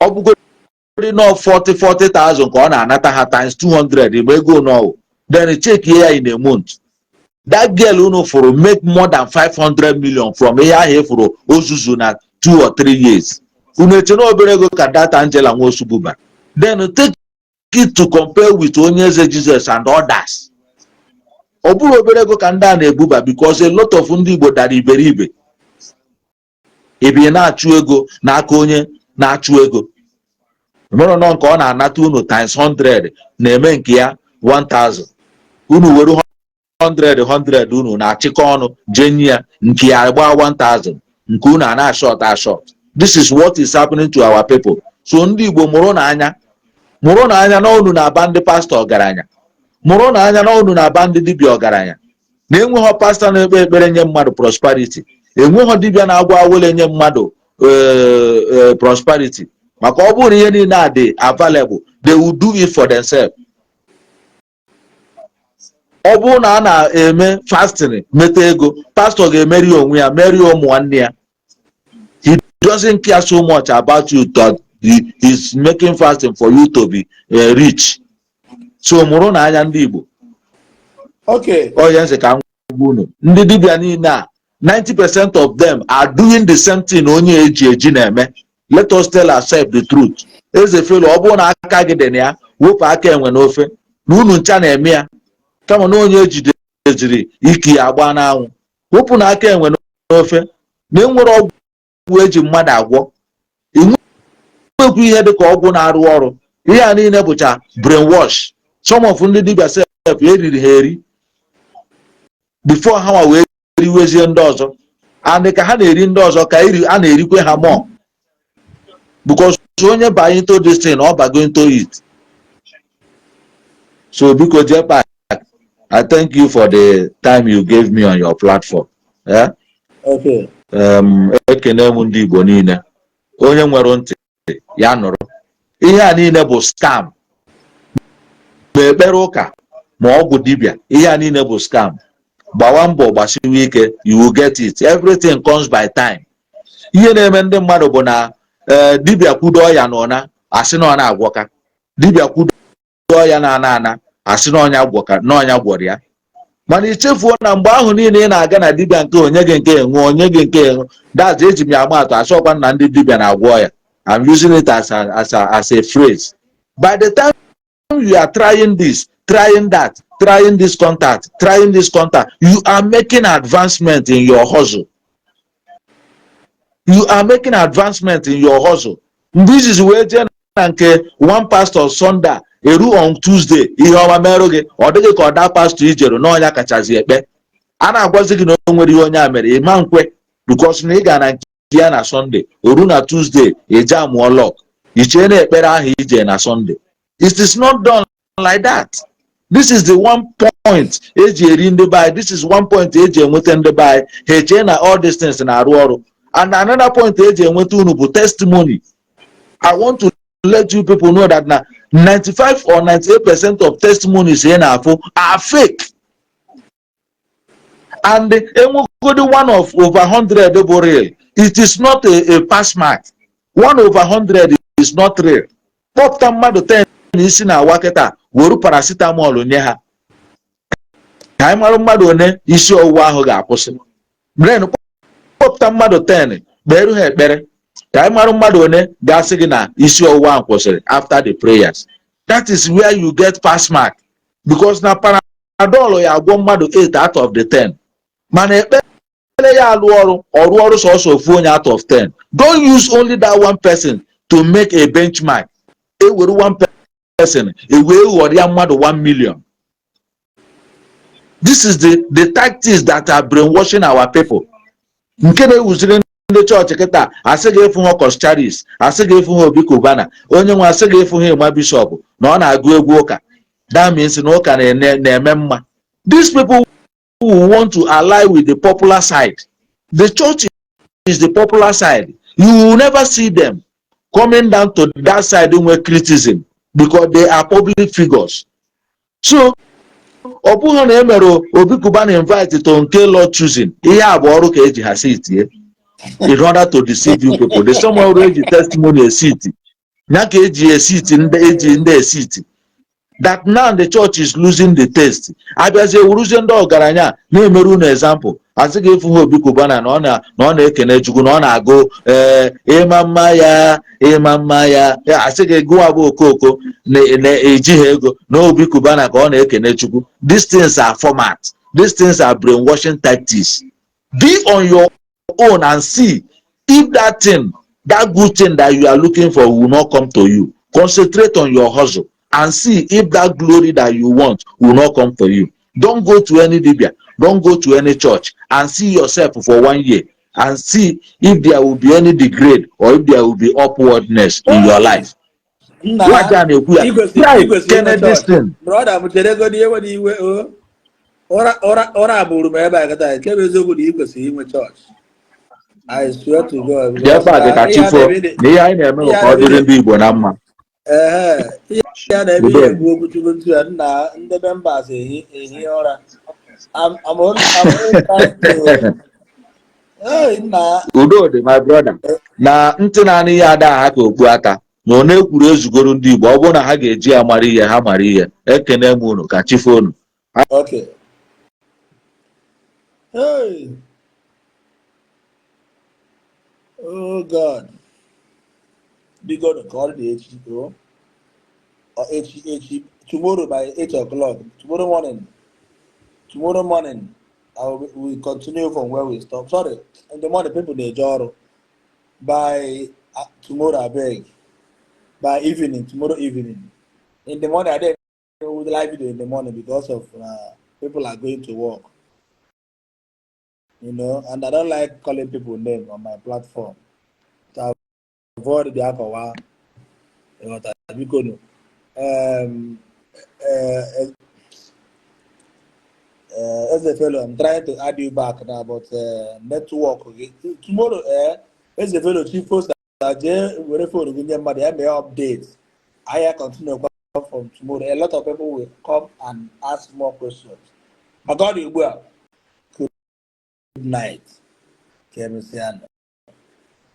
Ọ bụgodi no 40,000 ka ọ na-anata ha times 200 igbe ego no. Then check here in a month. That girl unu for make more than 500 million from here ahụ for ozuzu na 2 or 3 years. Unu eche na obere ego ka that Angela Nwosu buba. Then take it to compare with onye eze Jesus and others. Ọ bụrụ obere ego ka ndị a na-ebuba, because a lot of ndị Igbo dara iberibe. Ebe na-achụ ego n'aka onye na-achụ ego. mụrụ nọ nke ọ na-anata unu times 100 na-eme nke ya 1000 unu were 100 unu na-achịkọ ọnụ jenye ya nke ya gbaa 1000 nke unu a na-ashọt ashọt. This is what is happening to our people. So ndị Igbo mụrụ n'anya na unu na-aba ndị pastọ ọgaranya, mụrụ n'anya na unu na-aba ndị dibịa ọgaranya, na enweghị pastọ na-ekpe ekpere nye mmadụ prosperity, enweghị dibịa na-agwa awele nye mmadụ prosperity. Maka ọ bụrụ ihe niile a dị available, they will do it for themselves. Ọ bụrụ na a na-eme fasting meta ego, pastọ ga-emeri onwe ya, merie ụmụ nwanne ya. He doesn't care so much about you that he is making fasting for you to be rich. So mụrụ n'anya ndị Igbo. Okay. Onye nze ka ngwa unu, ndị dibịa niile a 90% of them are doing the same thing onye eji na-eme. Let us tell ourselves the truth. Eze felo ọ bụrụ na aka gị dị na ya, wepụ aka enwe n'ofe na unu ncha na-eme ya, kama na onye ejidejiri iki ya agba n'anwụ. Wepụ na aka enwe n'ofe na enwere ọgwụ eji mmadụ agwọ. Enwekwu ihe dịka ọgwụ na-arụ ọrụ. Ihe a niile bụcha brainwash. Some of ndị dibịa self eriri ha eri before ha wee riwezie ndị ọzọ, and ka ha na-eri ndị ọzọ ka a na-erikwe ha more, because onye baa into this thing ọ bago into it. So biko Jepa, I thank you for the time you gave me on your platform. Yeah? Okay. Ekene m ndị Igbo niile, onye nwere ntị ya nụrụ. Ihe a niile bụ scam. Ma ekpere ụka ma ọgwụ dibịa, ihe a niile bụ scam. Gbawa mbọ gbasiwe ike, you will get it. Everything comes by time. Ihe na-eme ndị mmadụ bụ na dibịa kwudo ya n'ọna asị na ọ na-agwọka, dibịa kwudo ya na ana asị na ọnya gwọrọ ya. Mana ichefuo na mgbe ahụ niile ị na-aga na dibịa nke onye gị nke enwe onye gị nke enwe, that's eji m ya ama atụ asọkwa na ndị dibịa na-agwọ ya. I'm using it as a phrase. By the time you are trying this, trying that, trying this contact, you are making advancement in your hustle. You are making advancement in your hustle. This is where nke one pastor Sunday eru on Tuesday ihe ọma merụ gị, ọ dịghị ka ọda pastor ijero n'ọnya kachazi ekpe. A na-agwazi gị na o nwere ihe onye a mere ịma nkwe, because na ị ga na nke ya na Sunday, oru na Tuesday eje amụọ lọk, ichee na ekpere ahụ ije na Sunday. It is not done like that. This is the one point eji eri ndị bai. This is one point eji enweta ndị bai. Ha echee na all these things na-arụ ọrụ. And another point eji enweta unu bụ testimony. I want to let you people know that now 95 or 98% of testimonies here now are fake. And one of over 100 real. It is not a pass mark. 1 over 100 is not real. Pop mmadụ 10 isi na waketa wuru paracetamol nye ha. Ka anyị mara mmadụ one isi ọwụwa ahụ ga-akwụsị. Brain pop mmadụ 10 gberu ha ekpere. Ka anyị mara mmadụ one ga-asị gị na isi ọwụwa ahụ kwụsịrị after the prayers. That is where you get pass mark. Because na panadol ya agwọ mmadụ 8 out of the 10. Mana ekpere ya alụ ọrụ sọsọ ofu onye out of 10. Don't use only that one person to make a benchmark. Ewere one person, ewee ghọrọ ya mmadụ 1 million. This is the tactics that are brainwashing our people. Nke na-ewuziri ndị chọọchị kịta, asị ga-efu ha Kọscharis, asị ga-efu ha Obi Kubana, onye nwe asị ga-efu ha Ịma Bishọp na ọ na-agụ egwu ụka. That means na ụka na-eme mma. These people who want to ally with the popular side. The church is the popular side. You will never see them coming down to that side with criticism because they are public figures. So, ọ bụghị na emere Obi Kubana invite to nke Lord choosing. Ihe a bụ ọrụ ka eji ha seat in order to deceive you people. There's someone already testimony a seat. Na ka eji a seat ndị seat. That now the church is losing the taste. Abịazie wuruzie ndị ọgaranya na-emerụ na example. Asị ga-efu ha Obi Kubana na ọ na-ekene Chukwu na ọ na-agụ ịma mma ya asị ga-egu abụ okoko na-eji ha ego na Obi Kubana ka ọ na-ekene Chukwu. These things are format. These things are brainwashing tactics. Be on your own and see if that good thing that you are looking for will not come to you. Concentrate on your hustle and see if that glory that you want will not come for you. Don't go to any Libya, don't go to any church and see yourself for 1 year and see if there will be any degrade or if there will be upwardness in your life. Nah, ikwesịrị inwe chọọchị. Brọda m chere ego n'ihe nwere iwe ụra abụrụ m ebe a kịta nke bụ eziokwu na ikwesịrị inwe chọọchị. I swear to God. Ihe anyị na-eme ka ọ dịrị ndị Igbo na mma. Ihe ya na-ebe ihe egwu okwu chukwu ntu ya na ndebe mba ehi ụra. Udo dị my brother na ntị naanị ya ada ha ka okpu ata na ọ na-ekwuru ezugoro ndị Igbo ọ bụrụ na ha ga-eji ya mara ihe ha mara ihe. Ekene m unu ka chi fonu. Okay. Hey. Oh God. Be God to call the HGO or HG tomorrow by 8 o'clock. Tomorrow morning, we continue from where we stop. Sorry, in the morning people they draw. By tomorrow I beg. By evening, tomorrow evening. In the morning I did with live video in the morning because of people are going to work. You know, and I don't like calling people names on my platform. So I avoid the alcohol. As a fellow, I'm trying to add you back now, but network. Okay. Tomorrow, as a fellow chief post, I may update. I continue from tomorrow. A lot of people will come and ask more questions. I got you well. Good night.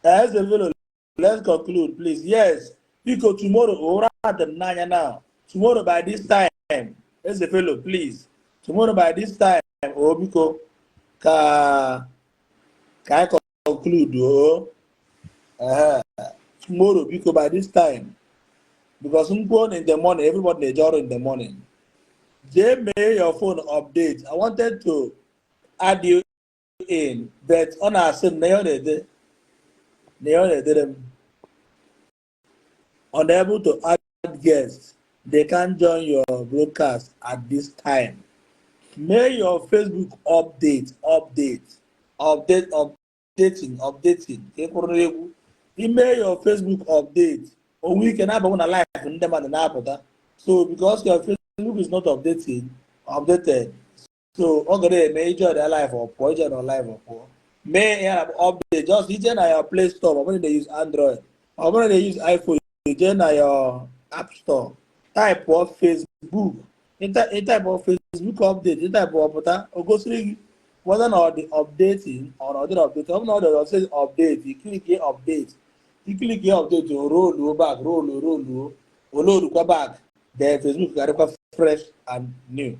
As a fellow, let's conclude, please. Yes, because tomorrow, or rather now. Tomorrow by this time, as a fellow, please. Tomorrow by this time, because can I conclude? Tomorrow, because by this time, because I'm going in the morning, everybody is in the morning. They made your phone update. I wanted to add you in, but on our side, they didn't. Unable to add guests, they can't join your broadcast at this time. May your Facebook updating. Email your Facebook update. Or we can have one live in them and an. So because your Facebook is not updated. So okay, may enjoy their life or poison or live or poor. May have update just enter your Play Store. Or when they use Android, or when they use iPhone, you enter your App Store. Type of Facebook. In type of Facebook update, in type of or go through whether or not the updating or other update. I'm not the says update. You click here update. You click here update to roll back, roll back. Then Facebook got fresh and new.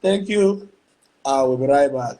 Thank you. I will be right back.